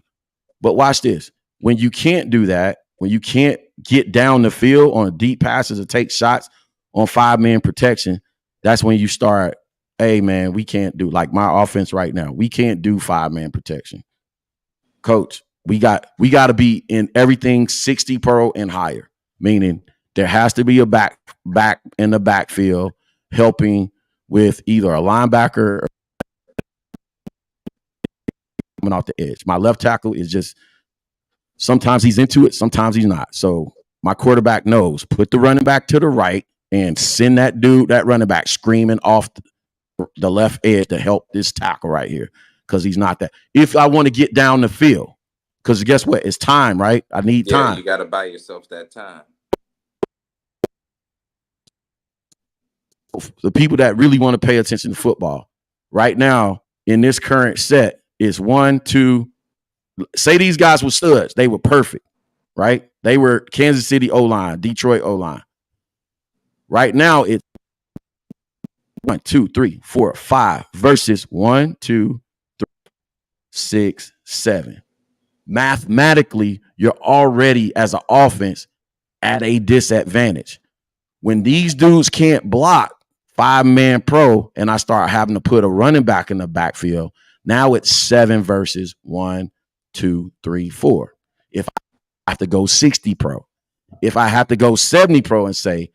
But watch this. When you can't do that, when you can't get down the field on deep passes or take shots on 5-man protection, that's when you start, hey, man, we can't do, like my offense right now, we can't do 5-man protection. Coach, we got to be in everything 60 pro and higher, meaning there has to be a back in the backfield helping with either a linebacker or coming off the edge. My left tackle is just, sometimes he's into it, sometimes he's not. So my quarterback knows, put the running back to the right and send that running back screaming off the left edge to help this tackle right here, because he's not that. If I want to get down the field, because guess what? It's time, right? I need time. You got to buy yourself that time. The people that really want to pay attention to football right now in this current set is 1, 2. Say these guys were studs. They were perfect, right? They were Kansas City O-line, Detroit O-line. Right now, it's 1, 2, 3, 4, 5 versus 1, 2, 3, 6, 7. Mathematically, you're already, as an offense, at a disadvantage. When these dudes can't block 5-man pro and I start having to put a running back in the backfield, now it's 7 versus 1, 2, 3, 4. If I have to go 60 pro, if I have to go 70 pro and say,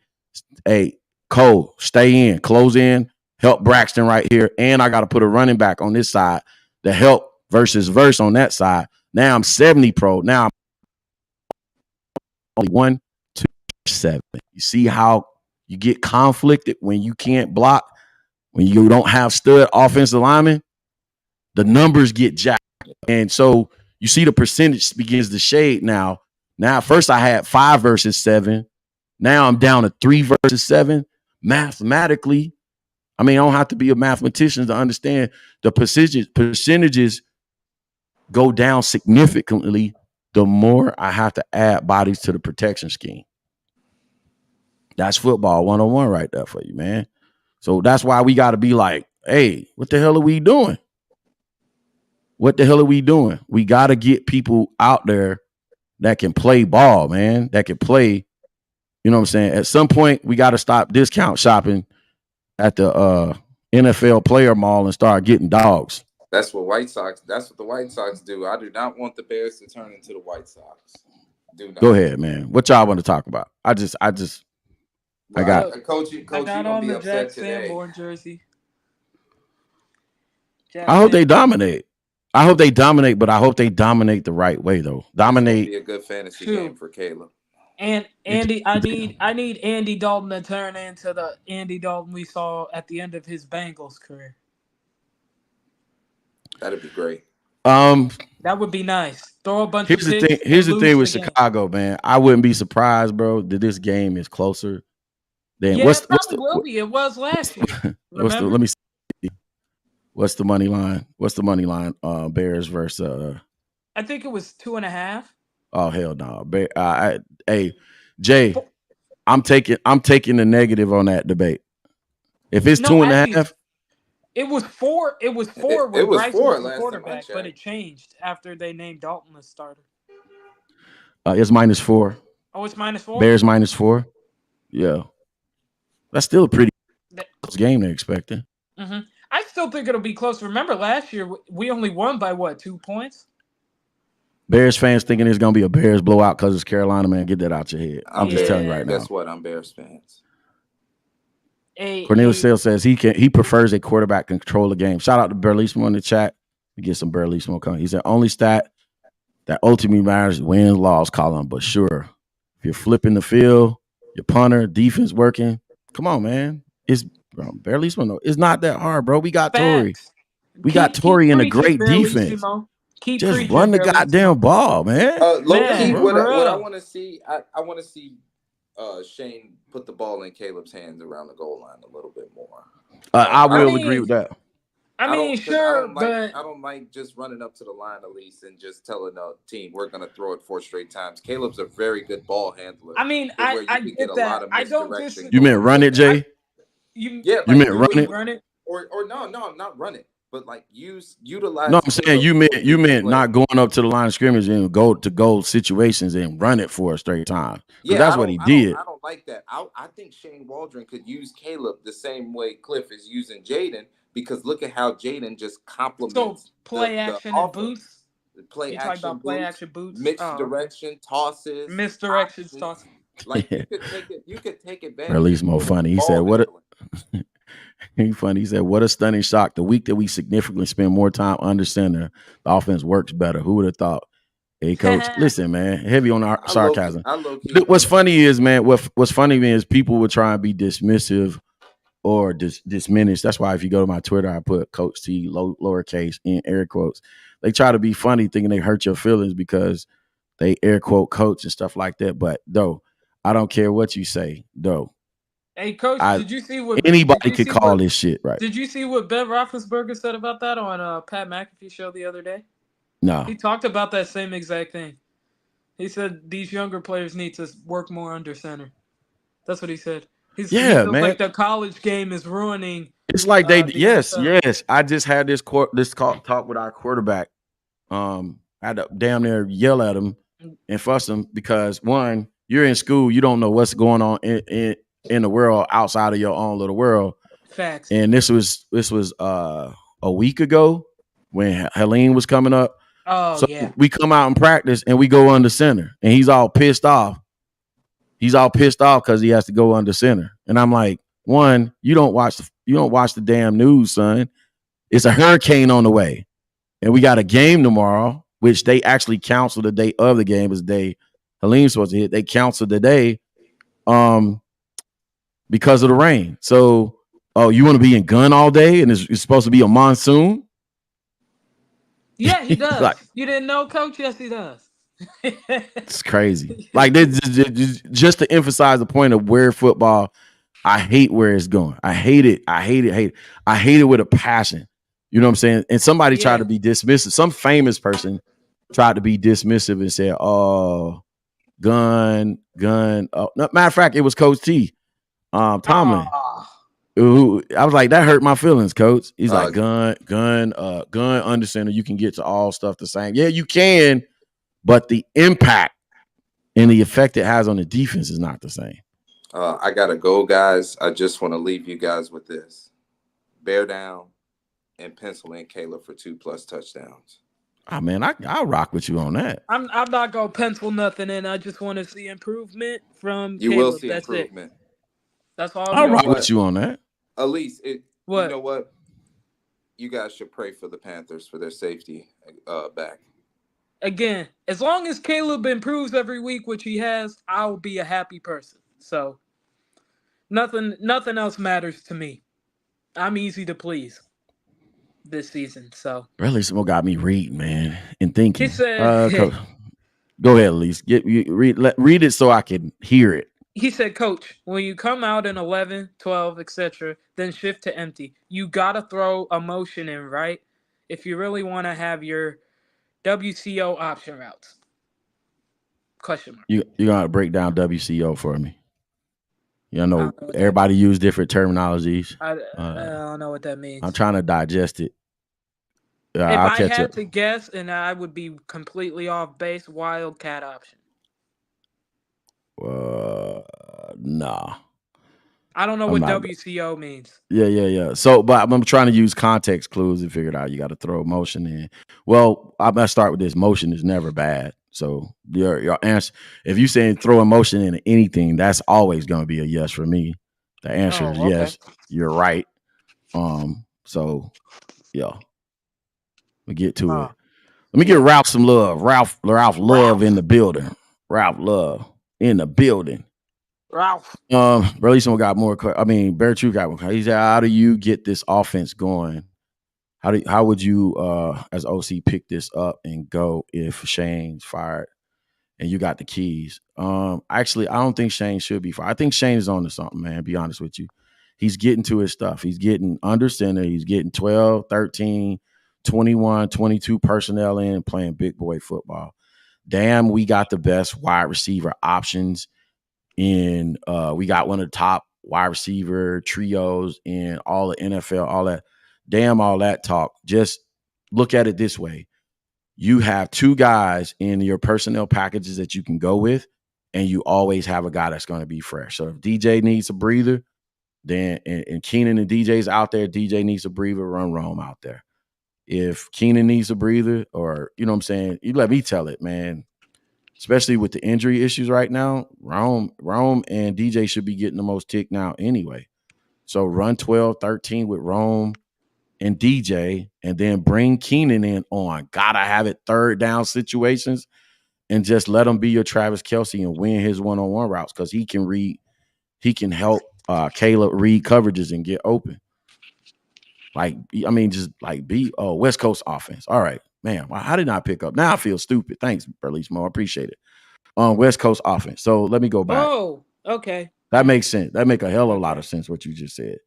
hey, Cole, stay in, close in, help Braxton right here, and I got to put a running back on this side to help versus verse on that side. Now I'm 70 pro. Now I'm only 1, 2, 7. You see how you get conflicted when you can't block, when you don't have stud offensive linemen? The numbers get jacked. And so you see the percentage begins to shade now. Now, first I had 5 versus 7. Now I'm down to 3 versus 7. Mathematically, I mean, I don't have to be a mathematician to understand the percentages go down significantly the more I have to add bodies to the protection scheme. That's football 101 right there for you, man. So that's why we got to be like, hey, what the hell are we doing? What the hell are we doing? We got to get people out there that can play ball, man, that can play. You know what I'm saying? At some point, we got to stop discount shopping at the NFL player mall and start getting dogs. That's what the White Sox do. I do not want the Bears to turn into the White Sox. Do not. Go ahead, man. What y'all want to talk about? I got Coach, you gonna be upset today. Sanborn jersey. I hope they dominate. I hope they dominate, but I hope they dominate the right way, though. Dominate. Be a good fantasy game for Caleb. And Andy, I need Andy Dalton to turn into the Andy Dalton we saw at the end of his Bengals career. That'd be great. That would be nice. Throw a bunch of picks. Here's the thing with Chicago, man. I wouldn't be surprised, bro, that this game is closer than it probably will be. It was last year. Let me see. What's the money line? What's the money line? Bears versus I think it was 2.5. Oh hell no. Hey, Jay, I'm taking the negative on that debate. If it's 2.5. It was 4. It was 4 when Bryce was the quarterback, but it changed after they named Dalton as starter. It's -4. Oh, it's -4? Bears -4. Yeah. That's still a pretty close game they're expecting. Mm-hmm. I still think it'll be close. Remember last year, we only won by, 2 points? Bears fans thinking it's going to be a Bears blowout because it's Carolina, man. Get that out your head. I'm just telling you right now. Guess what? I'm Bears fans. Cornelius Sale says he prefers a quarterback control the game. Shout out to Burlesmo in the chat. We get some Burlesmo coming. He said only stat that ultimately matters wins, loss column, but sure, if you're flipping the field, your punter, defense working. Come on, man. It's barely one. It's not that hard, bro. We got Torrey. Facts. We got Torrey in a preaching, great defense. Keep Just preaching, run the goddamn ball, man. Low Man, key, bro. what I want to see, I want to see Shane put the ball in Caleb's hands around the goal line a little bit more. I will agree with that. I mean, sure, but I don't like just running up to the line, Elise, and just telling a team we're going to throw it 4 straight times. Caleb's a very good ball handler. I mean, I get that. I don't disagree. You meant run it, Jay? You meant run it? Or no, not run it, but like utilize. No, I'm saying you meant not going up to the line of scrimmage and go to goal situations and run it for a straight time. Yeah, that's what he did. I don't like that. I think Shane Waldron could use Caleb the same way Cliff is using Jaden, because look at how Jaden just complements play action and boots. Play action boots, mixed direction tosses, misdirection tosses. Like you could take advantage. Or at least more funny. He said, "What?" He said, "What a stunning shock! The week that we significantly spend more time under center, the offense works better. Who would have thought?" Hey, coach, listen, man, heavy on our sarcasm. What's funny is, man, what's funny is people would try and be dismissive or diminish. That's why if you go to my Twitter, I put Coach T lowercase in air quotes. They try to be funny, thinking they hurt your feelings because they air quote coach and stuff like that. But though, I don't care what you say, though. Hey, Coach, did you see what anybody could call this shit, right? Did you see what Ben Roethlisberger said about that on Pat McAfee show the other day? No. He talked about that same exact thing. He said these younger players need to work more under center. That's what he said. He man. Like the college game is ruining. It's like yes. I just had this talk with our quarterback. I had to damn near yell at him and fuss him because, one, you're in school, you don't know what's going on in the world outside of your own little world. Facts. And this was a week ago when Helene was coming up. Oh, so yeah. We come out in practice and we go under center, and he's all pissed off. He's all pissed off because he has to go under center. And I'm like, one, you don't watch the damn news, son. It's a hurricane on the way. And we got a game tomorrow, which they actually canceled the day of the game was the day Helene's supposed to hit. They canceled the day because of the rain. So, you want to be in gun all day and it's supposed to be a monsoon? Yeah, he does. You didn't know, Coach? Yes, he does. It's crazy. Like, just to emphasize the point of where football, I hate where it's going. I hate it. I hate it with a passion. You know what I'm saying? And somebody tried to be dismissive. Some famous person tried to be dismissive and said, "Oh, gun." Oh, matter of fact, it was Coach T, Tomlin. Who I was like, that hurt my feelings, Coach. He's like, gun under center. You can get to all stuff the same. Yeah, you can, but the impact and the effect it has on the defense is not the same. I gotta go, guys. I just want to leave you guys with this: bear down and pencil in Caleb for 2+ touchdowns. Oh man, I'll rock with you on that. I'm not gonna pencil nothing in. I just want to see improvement from you. Caleb. Will see That's improvement. That's all. I'll rock with you on that. Elise, you know what? You guys should pray for the Panthers for their safety back. Again, as long as Caleb improves every week, which he has, I'll be a happy person. So nothing else matters to me. I'm easy to please this season. So really, someone got me reading, man, and thinking. He said, go ahead, Elise. Read it so I can hear it. He said, Coach, when you come out in 11, 12, etc., then shift to empty. You got to throw a motion in, right? If you really want to have your WCO option routes. Question mark. You're going to break down WCO for me. You know, everybody use different terminologies. I don't know what that means. I'm trying to digest it. If I had to guess, and I would be completely off base, wildcat option. Nah. I don't know what WCO means. Yeah. So, but I'm trying to use context clues and figure it out. You got to throw motion in. Well, I'm gonna start with this. Motion is never bad. So your answer, if you saying throw emotion into anything, that's always gonna be a yes for me. The answer is yes. You're right. So yeah. We get to it. Let me give Ralph some love. Ralph Love in the building. Ralph Love in the building. Ralph. Burlison got more. Bear True got more. He said, "How do you get this offense going? How would you, as OC, pick this up and go if Shane's fired and you got the keys?" Actually, I don't think Shane should be fired. I think Shane is on to something, man. Be honest with you. He's getting to his stuff. He's getting under center. He's getting 12, 13, 21, 22 personnel in and playing big boy football. Damn, we got the best wide receiver options in we got one of the top wide receiver trios in all the NFL, all that. Damn, all that talk. Just look at it this way. You have two guys in your personnel packages that you can go with, and you always have a guy that's going to be fresh. So if DJ needs a breather, then and Keenan and DJ's out there, DJ needs a breather, run Rome out there. If Keenan needs a breather, or you know what I'm saying, you let me tell it, man. Especially with the injury issues right now, Rome and DJ should be getting the most tick now anyway. So run 12, 13 with Rome and DJ, and then bring Keenan in on gotta have it third down situations, and just let him be your Travis Kelce and win his one-on-one routes because he can help Caleb read coverages and get open. West Coast offense. All right, man. How did I pick up? Now I feel stupid. Thanks, Berlesmo. I appreciate it. West Coast offense. So let me go back. Oh, okay. That makes sense. That make a hell of a lot of sense what you just said.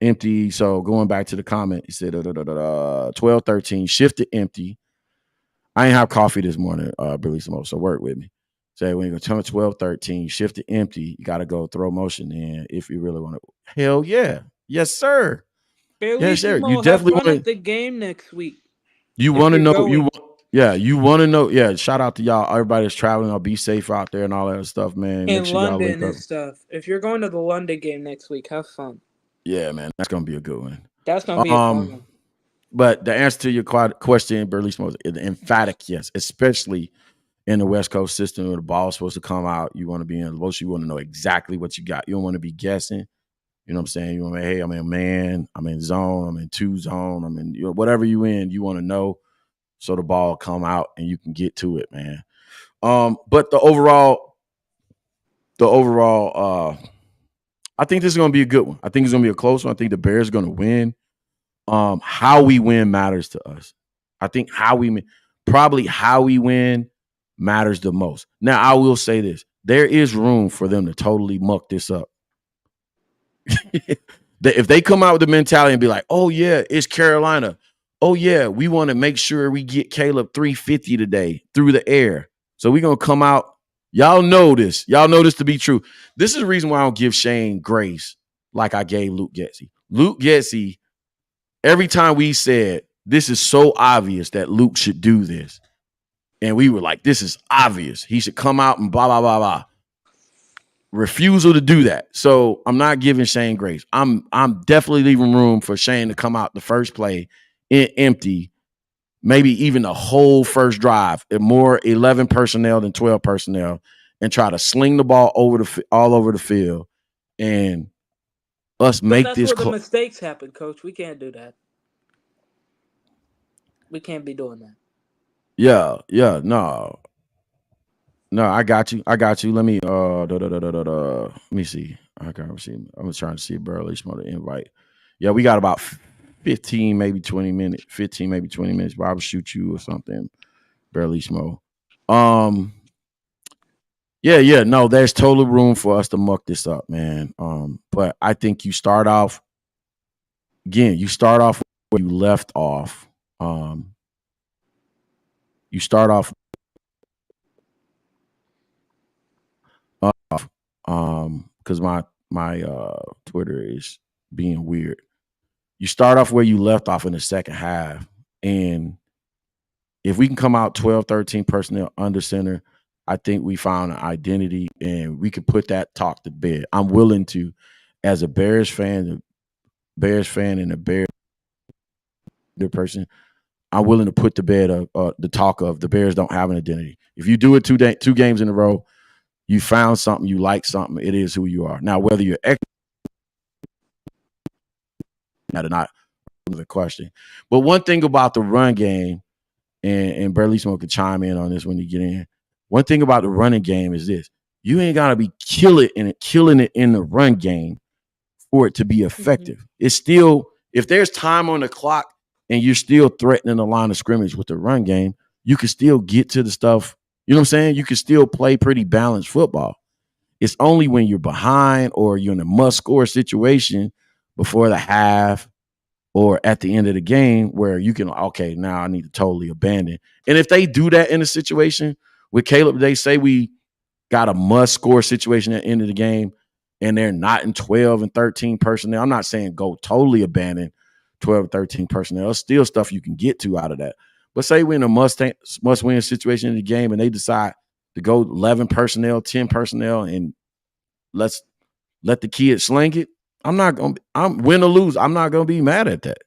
Empty. So going back to the comment, he said 12-13, shift to empty. I ain't have coffee this morning, Berlesmo, so work with me. Say when you go turn 12-13, shift to empty, you got to go throw motion in if you really want to. Hell yeah. Yes, sir. Yes, sir. You definitely want to the game next week. You want to know you want to know. Yeah, shout out to y'all. Everybody that's traveling. I'll be safe out there and all that stuff, man. In London and stuff. If you're going to the London game next week, have fun. Yeah, man, that's gonna be a good one. That's gonna be a fun one. But the answer to your question, Berlesmo, is emphatic yes, especially in the West Coast system where the ball is supposed to come out. You want to be in the most. You want to know exactly what you got. You don't want to be guessing. You know what I'm saying? You want to, hey, I'm in man, I'm in zone, I'm in two zone, I'm in whatever you in. You want to know so the ball come out and you can get to it, man. But the overall, I think this is going to be a good one. I think it's going to be a close one. I think the Bears are going to win. How we win matters to us. I think how we win matters the most. Now, I will say this. There is room for them to totally muck this up. If they come out with the mentality and be like, oh, yeah, it's Carolina. Oh, yeah, we want to make sure we get Caleb 350 today through the air. So we're going to come out. Y'all know this. Y'all know this to be true. This is the reason why I don't give Shane grace like I gave Luke Getsy. Luke Getsy, every time we said, this is so obvious that Luke should do this. And we were like, this is obvious. He should come out and blah, blah, blah, blah. Refusal to do that. So I'm not giving Shane grace. I'm definitely leaving room for Shane to come out the first play empty, maybe even the whole first drive, and more 11 personnel than 12 personnel, and try to sling the ball all over the field, and us make that's this. That's where the mistakes happen, Coach. We can't do that. We can't be doing that. Yeah, no, I got you. Let me let me see. I can't see. I'm trying to see Burley Schmo to invite. Yeah, we got about 15, maybe 20 minutes. 15, maybe 20 minutes. But I'll shoot you or something. Burley Schmo. Yeah. No, there's total room for us to muck this up, man. But I think you start off where you left off. You start off because my Twitter is being weird. You start off where you left off in the second half, and if we can come out 12, 13 personnel under center, I think we found an identity, and we could put that talk to bed. I'm willing to, as a Bears fan and a Bears person, I'm willing to put to bed the talk of the Bears don't have an identity. If you do it two games in a row, you found something, you like something, it is who you are. Now, whether you're not the question. But one thing about the run game, and Burley Smoke can chime in on this when you get in, one thing about the running game is this: you ain't gotta be killing it in the run game for it to be effective. It's still, if there's time on the clock and you're still threatening the line of scrimmage with the run game, you can still get to the stuff. You know what I'm saying? You can still play pretty balanced football. It's only when you're behind or you're in a must-score situation before the half or at the end of the game where you can, okay, now I need to totally abandon. And if they do that in a situation with Caleb, they say we got a must-score situation at the end of the game and they're not in 12 and 13 personnel. I'm not saying go totally abandon 12, 13 personnel. There's still stuff you can get to out of that. But say we're in a must-win situation in the game and they decide to go 11 personnel, 10 personnel, and let's let the kids sling it. I'm win or lose. I'm not going to be mad at that.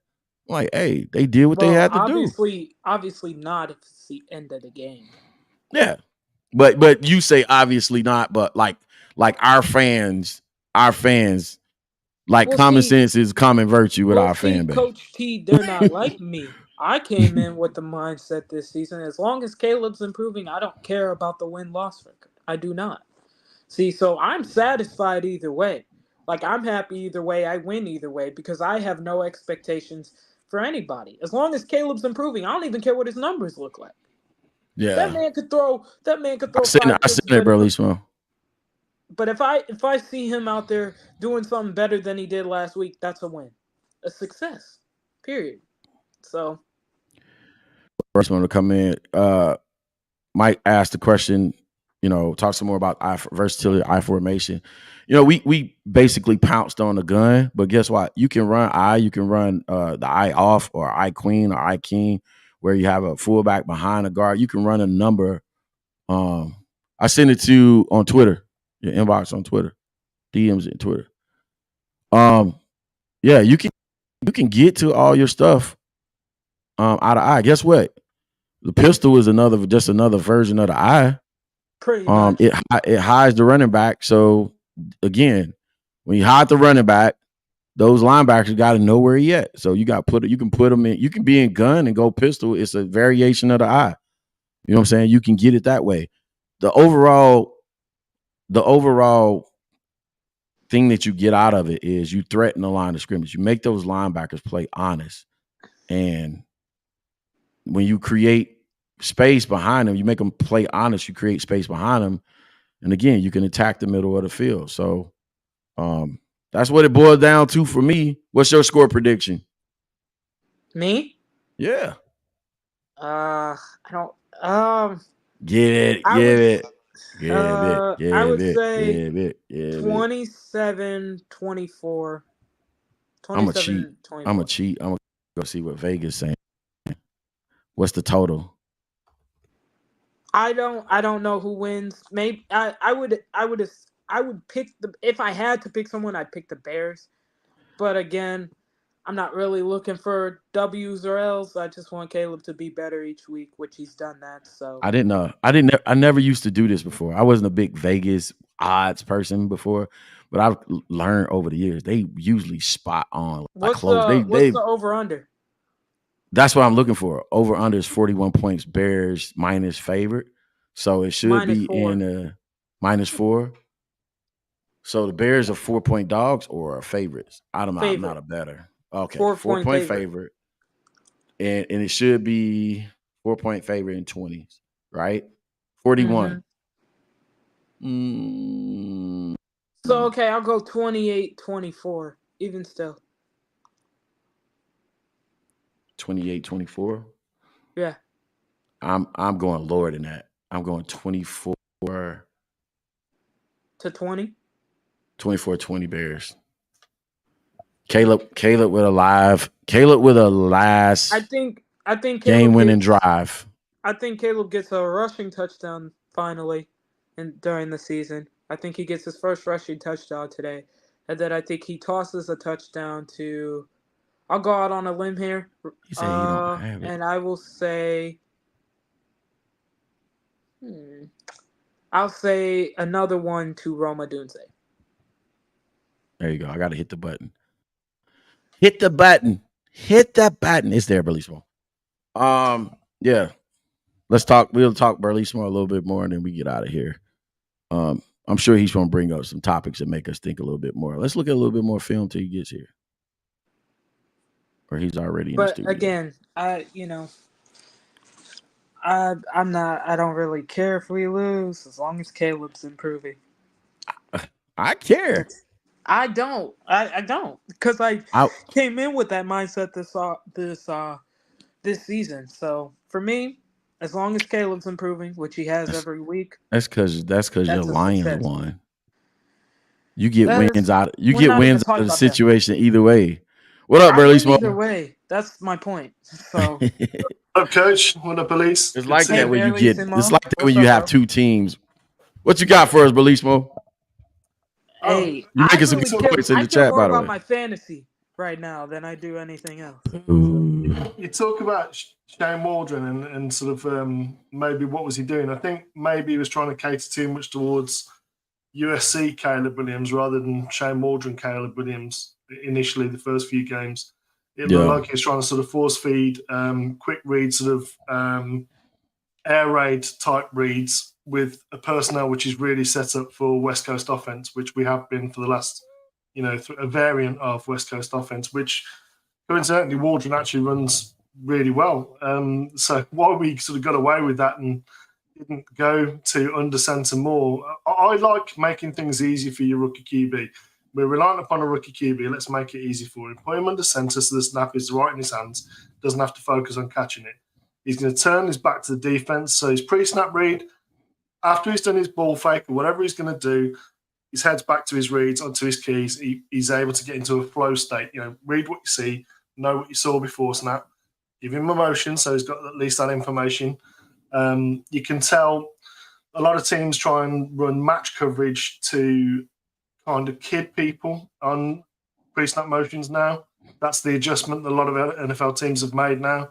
I'm like, hey, they did what they had to do. Obviously not if it's the end of the game. Yeah. But you say obviously not, but like our fans, like common sense is common virtue with our fan base. Coach T, they're not like me. I came in with the mindset this season. As long as Caleb's improving, I don't care about the win-loss record. I do not. See, so I'm satisfied either way. Like, I'm happy either way. I win either way because I have no expectations for anybody. As long as Caleb's improving, I don't even care what his numbers look like. Yeah, that man could throw. I seen it, bro. But if I see him out there doing something better than he did last week, that's a win, a success. Period. So, first one to come in, Mike asked the question. Talk some more about versatility, I formation. We basically pounced on the gun, but guess what? You can run I. You can run the I off or I queen or I king, where you have a fullback behind a guard. You can run a number. I sent it to you on Twitter, your inbox on Twitter, DMs in Twitter. Yeah, you can get to all your stuff out of I. Guess what? The pistol is just another version of the I. Pretty much. It hides the running back. So again, when you hide the running back, those linebackers got to know where he at. So you can put them in. You can be in gun and go pistol. It's a variation of the I. You know what I'm saying? You can get it that way. The overall thing that you get out of it is you threaten the line of scrimmage. You make those linebackers play honest. And when you create space behind them, you make them play honest, you create space behind them. And again, you can attack the middle of the field. So that's what it boils down to for me. What's your score prediction? Me? Yeah. I don't Give it. I would say 27-24. I'm a cheat. I'm gonna go see what Vegas saying. What's the total? I don't know who wins. Maybe I would pick if I had to pick someone, I'd pick the Bears. But again, I'm not really looking for W's or L's. I just want Caleb to be better each week, which he's done that. So I never used to do this before. I wasn't a big Vegas odds person before, but I've learned over the years they usually spot on. What's the over under? That's what I'm looking for. Over under is 41 points. Bears minus favorite, so it should be in -4. So the Bears are 4-point dogs or are favorites. I'm not a better. Okay, 4-point favorite. And it should be 4-point favorite in 20s, right? 41. Mm-hmm. So okay, I'll go 28-24, even still. 28-24? Yeah. I'm going lower than that. I'm going 24 to 20. 24-20 Bears. Caleb with a last I think game-winning drive. I think Caleb gets a rushing touchdown finally during the season. I think he gets his first rushing touchdown today. And then I think he tosses a touchdown to – I'll go out on a limb here. He said he don't have it. And I will say I'll say another one to Roma Dunze. There you go. I got to hit the button. Hit the button. It's there, Billy Small. Yeah. Let's talk. We'll talk Burleson a little bit more, and then we get out of here. I'm sure he's going to bring up some topics that make us think a little bit more. Let's look at a little bit more film till he gets here, or he's already in the studio. But again, I'm not. I don't really care if we lose as long as Caleb's improving. I care. I don't. I don't, because I came in with that mindset this season. So for me, as long as Caleb's improving, which he has every week, that's because your Lions won. You get wins out. You get wins out of the situation either way. What up, Burley Smoke? Either way, that's my point. So, what up, Coach? What up, Police? It's like that when you get. It's like that when you have two teams. What you got for us, Burley Smoke? Hey, you're making some good points in the chat, by the way. I about my fantasy right now than I do anything else. You talk about Shane Waldron and sort of maybe what was he doing? I think maybe he was trying to cater too much towards USC Caleb Williams rather than Shane Waldron Caleb Williams initially the first few games. It looked like he was trying to sort of force feed quick read, sort of air raid type reads with a personnel which is really set up for West Coast offense, which we have been for the last, a variant of West Coast offense, which coincidentally Waldron actually runs really well. So why we sort of got away with that and didn't go to under center more, I like making things easy for your rookie QB. We're relying upon a rookie QB. Let's make it easy for him. Put him under center so the snap is right in his hands. Doesn't have to focus on catching it. He's going to turn his back to the defense. So his pre-snap read, after he's done his ball fake or whatever he's going to do, his head's back to his reads, onto his keys. He's able to get into a flow state. Read what you see, know what you saw before snap. Give him emotion, so he's got at least that information. You can tell a lot of teams try and run match coverage to kind of kid people on pre-snap motions now. That's the adjustment that a lot of NFL teams have made now,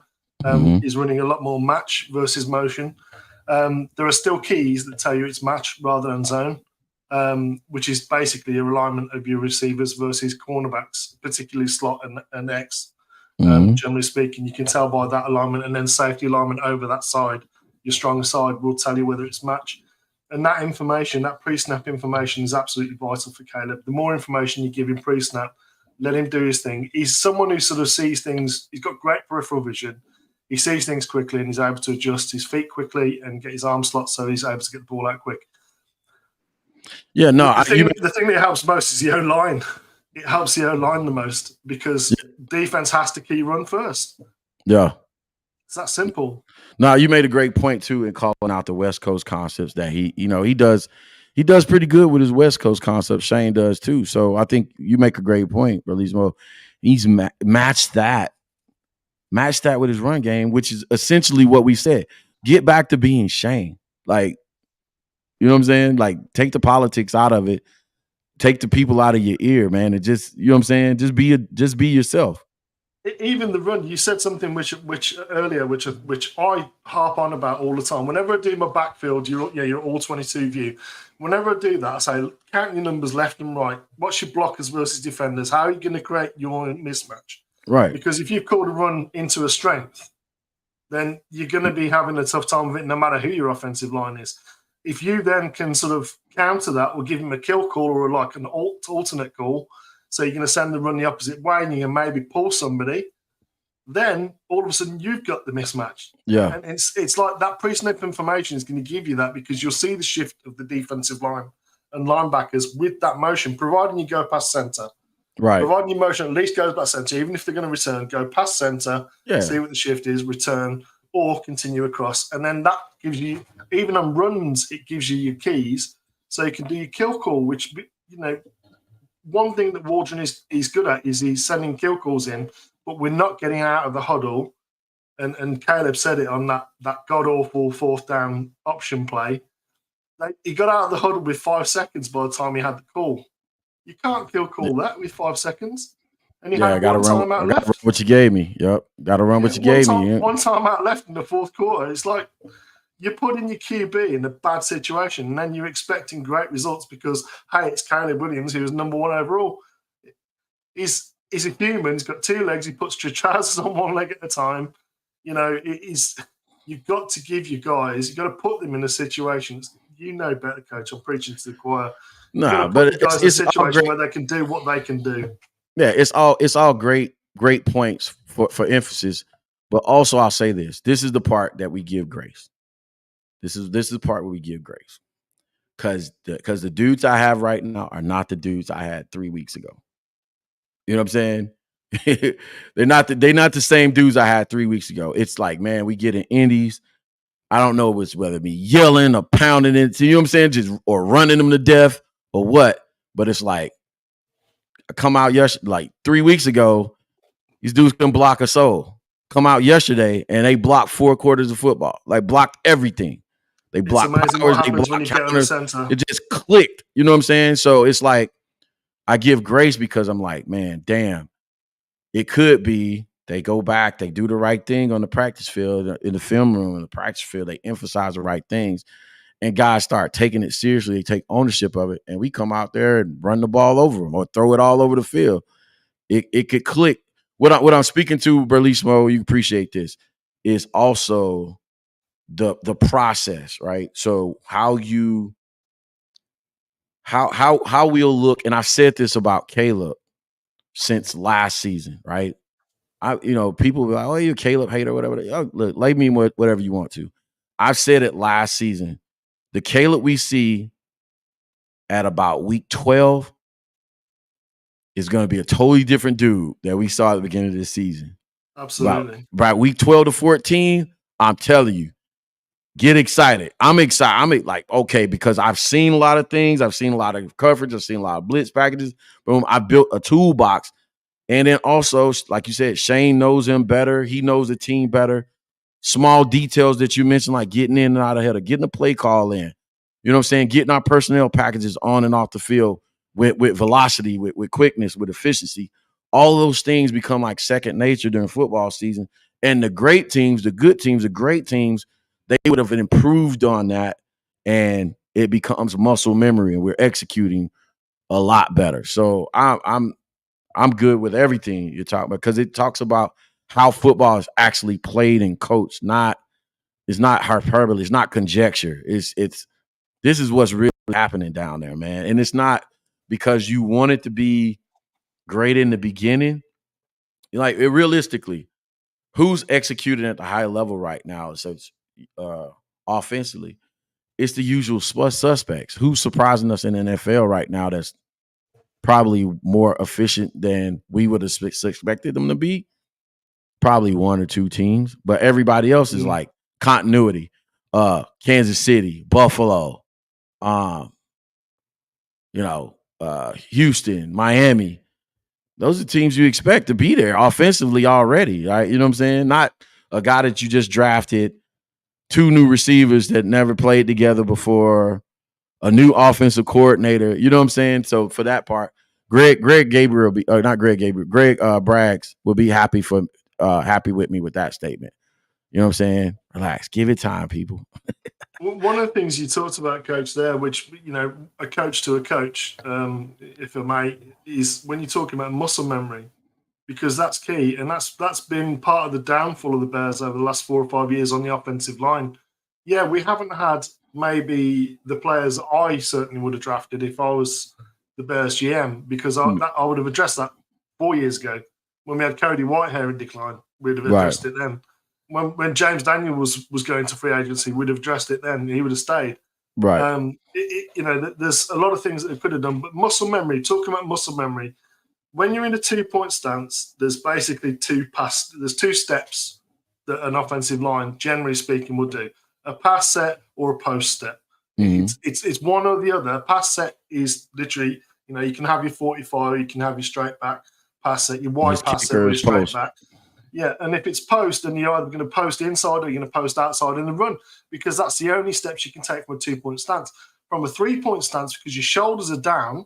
is running a lot more match versus motion. There are still keys that tell you it's match rather than zone, which is basically a alignment of your receivers versus cornerbacks, particularly slot and X. Generally speaking, you can tell by that alignment, and then safety alignment over that side, your strong side will tell you whether it's match. And that information, that pre-snap information, is absolutely vital for Caleb. The more information you give him pre-snap, let him do his thing. He's someone who sort of sees things. He's got great peripheral vision. He sees things quickly and he's able to adjust his feet quickly and get his arm slot so he's able to get the ball out quick. Yeah, no. The thing that helps most is the O-line. It helps the O-line the most because defense has to key run first. Yeah. It's that simple. No, you made a great point too in calling out the West Coast concepts that he does pretty good with his West Coast concepts. Shane does too. So I think you make a great point, Berlismo. He's matched that with his run game, which is essentially what we said. Get back to being Shane. Like, you know what I'm saying? Like, take the politics out of it. Take the people out of your ear, man. And just, you know what I'm saying? Just be yourself. Even the run, you said something which earlier, which I harp on about all the time. Whenever I do my backfield, your all 22 view. Whenever I do that, I say count your numbers left and right. What's your blockers versus defenders? How are you going to create your mismatch? Right. Because if you've called a run into a strength, then you're going to be having a tough time with it, no matter who your offensive line is. If you then can sort of counter that or give him a kill call or like an alternate call, so you're going to send the run the opposite way and you can maybe pull somebody, then all of a sudden you've got the mismatch. Yeah. And it's like that pre-snap information is going to give you that because you'll see the shift of the defensive line and linebackers with that motion, providing you go past center. Right. Providing your motion at least goes past center, even if they're going to return, go past center, see what the shift is, return, or continue across. And then that gives you, even on runs, it gives you your keys. So you can do your kill call, which, one thing that Waldron is good at is he's sending kill calls in, but we're not getting out of the huddle. And Caleb said it on that god-awful fourth down option play. He got out of the huddle with 5 seconds by the time he had the call. You can't kill call that with 5 seconds. And you had one timeout left. Run what you gave me. Yep. Got to run what you gave me. Yeah. One timeout left in the fourth quarter. It's like you're putting your QB in a bad situation, and then you're expecting great results because, hey, it's Caleb Williams, who was number 1 overall. He's a human. He's got 2 legs. He puts trousers on 1 leg at a time. He's you've got to give your guys, you've got to put them in a situation. You know better, coach. I'm preaching to the choir. No, but you guys in a situation where they can do what they can do. Yeah, it's all great points for emphasis. But also, I'll say this: this is the part that we give grace. This is the part where we give grace, because the dudes I have right now are not the dudes I had 3 weeks ago. You know what I'm saying? they're not the same dudes I had 3 weeks ago. It's like, man, we get in indies. I don't know whether it be yelling or pounding it, you know what I'm saying, just or running them to death or what. But it's like, I come out like 3 weeks ago, these dudes couldn't block a soul. Come out yesterday and they blocked 4 quarters of football, like blocked everything. They blocked powers, they blocked counters. It just clicked. You know what I'm saying? So it's like, I give grace because I'm like, man, damn. It could be they go back, they do the right thing on the practice field, in the film room, in the practice field, they emphasize the right things, and guys start taking it seriously, they take ownership of it, and we come out there and run the ball over them or throw it all over the field. It could click. What I'm speaking to, Berlismo, you appreciate this, is also the process, right? So how we'll look, and I've said this about Caleb since last season, right? People be like, oh, you're a Caleb hater, whatever. Oh, look, lay me whatever you want to. I've said it last season. The Caleb we see at about week 12 is going to be a totally different dude that we saw at the beginning of this season. Absolutely. By week 12 to 14, I'm telling you, get excited. I'm excited. I'm like, okay, because I've seen a lot of things. I've seen a lot of coverage. I've seen a lot of blitz packages. Boom, I built a toolbox. And then also, like you said, Shane knows him better. He knows the team better. Small details that you mentioned, like getting in and out of header, getting the play call in. You know what I'm saying? Getting our personnel packages on and off the field with velocity, with quickness, with efficiency. All those things become like second nature during football season. And the great teams, the good teams, the great teams, they would have improved on that. And it becomes muscle memory, and we're executing a lot better. So I'm good with everything you're talking about, because it talks about how football is actually played and coached. It's not hyperbole. It's not conjecture. This is what's really happening down there, man. And it's not because you want it to be great in the beginning. Like, realistically, who's executing at the high level right now? So it's offensively, it's the usual suspects. Who's surprising us in the NFL right now that's probably more efficient than we would have expected them to be? Probably 1 or 2 teams, but everybody else is like continuity. Kansas City, Buffalo, Houston, Miami. Those are teams you expect to be there offensively already, right? You know what I'm saying? Not a guy that you just drafted, 2 new receivers that never played together before, a new offensive coordinator. You know what I'm saying? So for that part, Greg Braggs will be happy with me with that statement. You know what I'm saying? Relax, give it time, people. One of the things you talked about, Coach, there, which, a coach to a coach, if I may, is when you're talking about muscle memory, because that's key. And that's been part of the downfall of the Bears over the last 4 or 5 years on the offensive line. Yeah, we haven't had maybe the players I certainly would have drafted if I was the Bears GM, because I would have addressed that 4 years ago when we had Cody Whitehair in decline. We'd have addressed it then. When James Daniel was going to free agency, we'd have addressed it then. He would have stayed. Right. There's a lot of things that they could have done. But muscle memory, talking about muscle memory, when you're in a 2-point stance, there's basically 2 steps that an offensive line, generally speaking, will do: a pass set or a post step. Mm-hmm. It's one or the other. A pass set is literally, you can have your 45, you can have your straight back pass set, your wide pass set or your straight back. Yeah, and if it's post, then you're either going to post inside or you're going to post outside in the run, because that's the only steps you can take from a 2-point stance. From a 3-point stance, because your shoulders are down,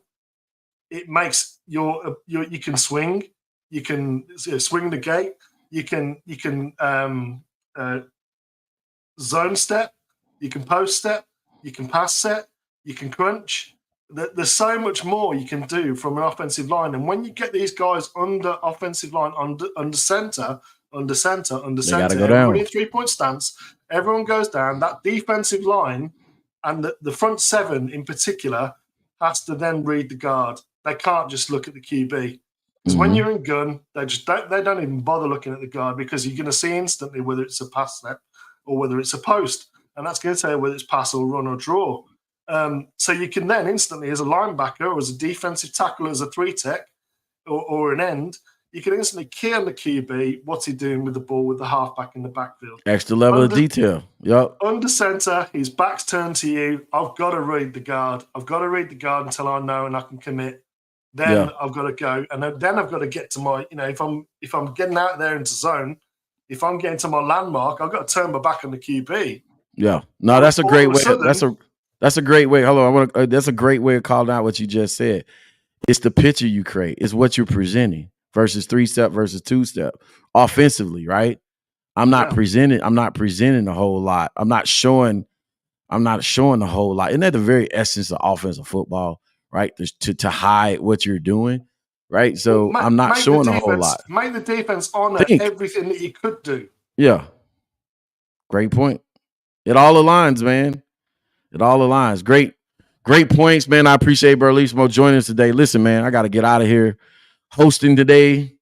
it makes you can swing, you can swing the gate, you can zone step, you can post step, you can pass set, you can crunch. There's so much more you can do from an offensive line. And when you get these guys under offensive line, under center, everybody in 3-point stance, Everyone goes down. That defensive line and the front seven in particular has to then read the guard. They can't just look at the QB. Because when you're in gun, they don't even bother looking at the guard because you're going to see instantly whether it's a pass snap or whether it's a post. And that's going to tell you whether it's pass or run or draw. So you can then instantly, as a linebacker or as a defensive tackle, as a 3-tech or an end, you can instantly key on the QB, what's he doing with the ball with the halfback in the backfield. Extra level of detail. Yep. Under center, his back's turned to you. I've got to read the guard. I've got to read the guard until I know and I can commit. Then I've got to go. And then I've got to get to my, if I'm getting out there into zone, if I'm getting to my landmark, I've got to turn my back on the QB. Yeah. No, that's a great way. That's a great way. Hello, that's a great way of calling out what you just said. It's the picture you create. It's what you're presenting versus 3-step versus 2-step offensively, right? I'm not presenting a whole lot. I'm not showing a whole lot. Isn't that the very essence of offensive football, right? To hide what you're doing, right? So I'm not showing a whole lot. Make the defense honor everything that you could do. Yeah. Great point. It all aligns, man. It all aligns. Great points, man. I appreciate Berlissimo joining us today. Listen, man, I got to get out of here hosting today.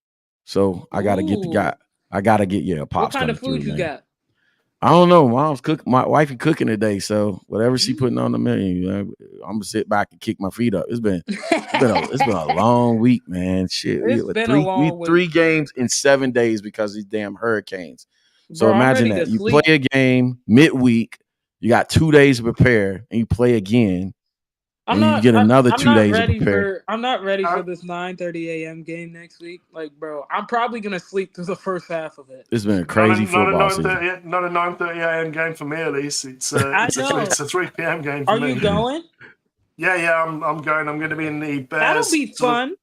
So I got to get the guy. I got to get, Pops. What kind of food you got? I don't know. Mom's cooking. My wifey cooking today. So whatever she putting on the menu, I'm going to sit back and kick my feet up. It's been a long week, man. Shit. We 3 games in 7 days because of these damn hurricanes. So bro, imagine that. You play a game midweek. You got 2 days to prepare, and you play again. You get another 2 days to prepare. I'm not ready for this 9:30 a.m. game next week. Like, bro, I'm probably gonna sleep through the first half of it. It's been a crazy football season. Not a 9:30 a.m. game for me, at least. It's a 3 p.m. game for me. Are you going? Yeah, I'm going. I'm going to be in the Bears. That'll be fun.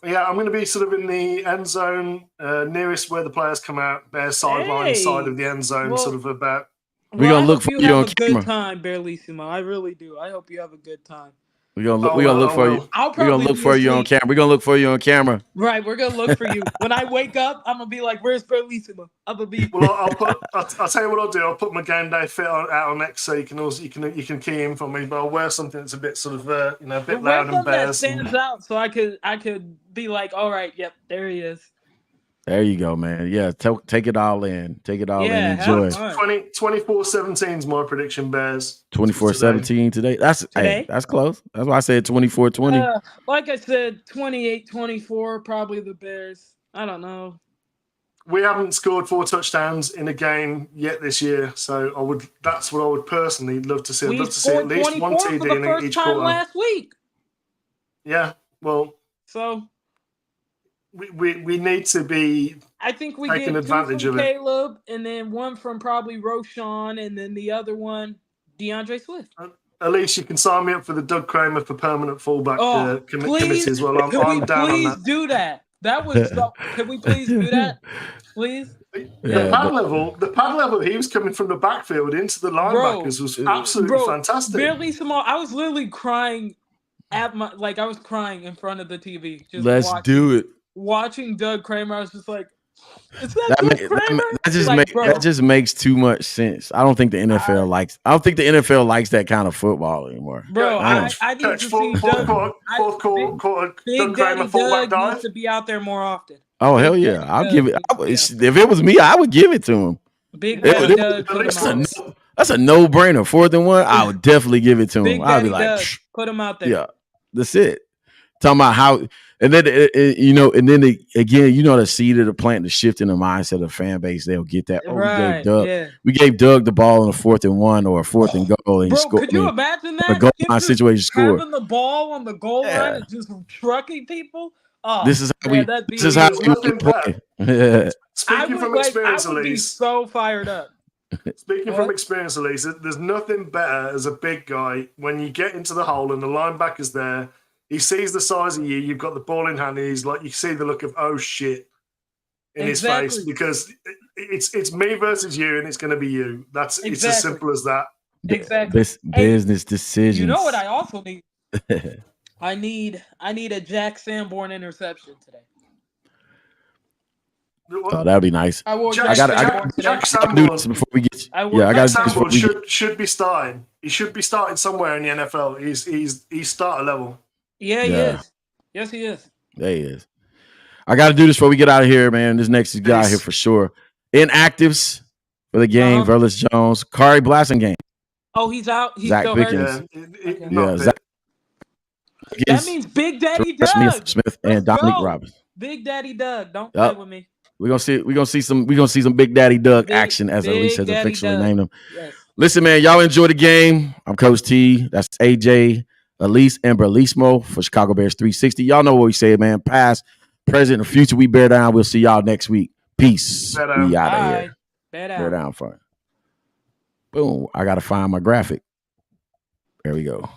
I'm going to be sort of in the end zone, nearest where the players come out, Bears sideline side of the end zone, sort of about. We're gonna look for you on camera. Good time, Berlissimo. I really do. I hope you have a good time. We're gonna look for you. We're gonna look for you on camera. We're gonna look for you on camera. Right, we're gonna look for you. When I wake up, I'm gonna be like, "Where's Berlissimo?" I'm gonna be. Well, I'll tell you what I'll do. I'll put my game day fit out on X, so you can key in for me. But I'll wear something that's a bit sort of a bit loud and Bears. That stands out, so I could be like, "All right, yep, there he is." There you go, man. Yeah, take it all in. Take it all in. Enjoy. 24-17 is my prediction, Bears. 24-17 today. That's close. That's why I said 24-20. Like I said, 28-24, probably the Bears. I don't know. We haven't scored 4 touchdowns in a game yet this year, so that's what I would personally love to see. I'd love to see at least one TD in each quarter. Last week. Yeah, well. So we need to be. I think we taking get advantage 2 from of it. Caleb, and then 1 from probably Roshan, and then the other one, DeAndre Swift. At least you can sign me up for the Doug Kramer for permanent fullback committee as well. I'm down on that. Do that. That was. Can we please do that, please? The pad level. He was coming from the backfield into the linebackers was absolutely fantastic. Barely small. I was literally crying I was crying in front of the TV. Let's do it. Watching Doug Kramer, I was just like, "Is that Doug Kramer?" That just makes too much sense. I don't think the NFL likes. I don't think the NFL likes that kind of football anymore. Bro, I need to see fourth quarter. Big Daddy Doug needs to be out there more often. Oh hell yeah! I'll give it. If it was me, I would give it to him. Big Daddy Doug. That's a no-brainer. 4th and 1, I would definitely give it to him. I'd be like, Doug, put him out there. Yeah, that's it. Talking about how, and then again, the seed of the plant, the shift in the mindset of the fan base, they'll get that. We gave Doug the ball in a 4th and 1 or a 4th and goal, and he scored. Could you imagine that? A goal line situation scored. Having the ball on the goal line and just trucking people. Oh, this is how we play. Speaking from experience, I would be so fired up. Speaking from experience, Elise, there's nothing better as a big guy when you get into the hole and the linebacker's there. He sees the size of you. You've got the ball in hand. And he's like, you see the look of oh shit in his face because it's me versus you, and it's going to be you. It's as simple as that. Exactly. Business decisions. You know what I also need? I need a Jack Sanborn interception today. Oh, that'd be nice. I wore Jack Sanborn before we get. Jack Sanborn should be starting. He should be starting somewhere in the NFL. He's starter level. Yeah, he is. Yes, he is. There he is. I got to do this before we get out of here, man. This next guy here for sure. Inactives for the game, Verlis Jones, Kari Blasingame. Oh, he's out. He's Zach still Pickens. hurt. Zach. That means Big Daddy Doug. Smith and Dominique Robinson. Big Daddy Doug. Don't play with me. We're gonna see some Big Daddy Doug action, as Elise has officially named him. Yes. Listen, man, y'all enjoy the game. I'm Coach T. That's AJ, Elise, and Berlismo for Chicago Bears 360. Y'all know what we say, man. Past, present, and future, we bear down. We'll see y'all next week. Peace. We out of here. Bear down for it. Boom. I gotta find my graphic. There we go.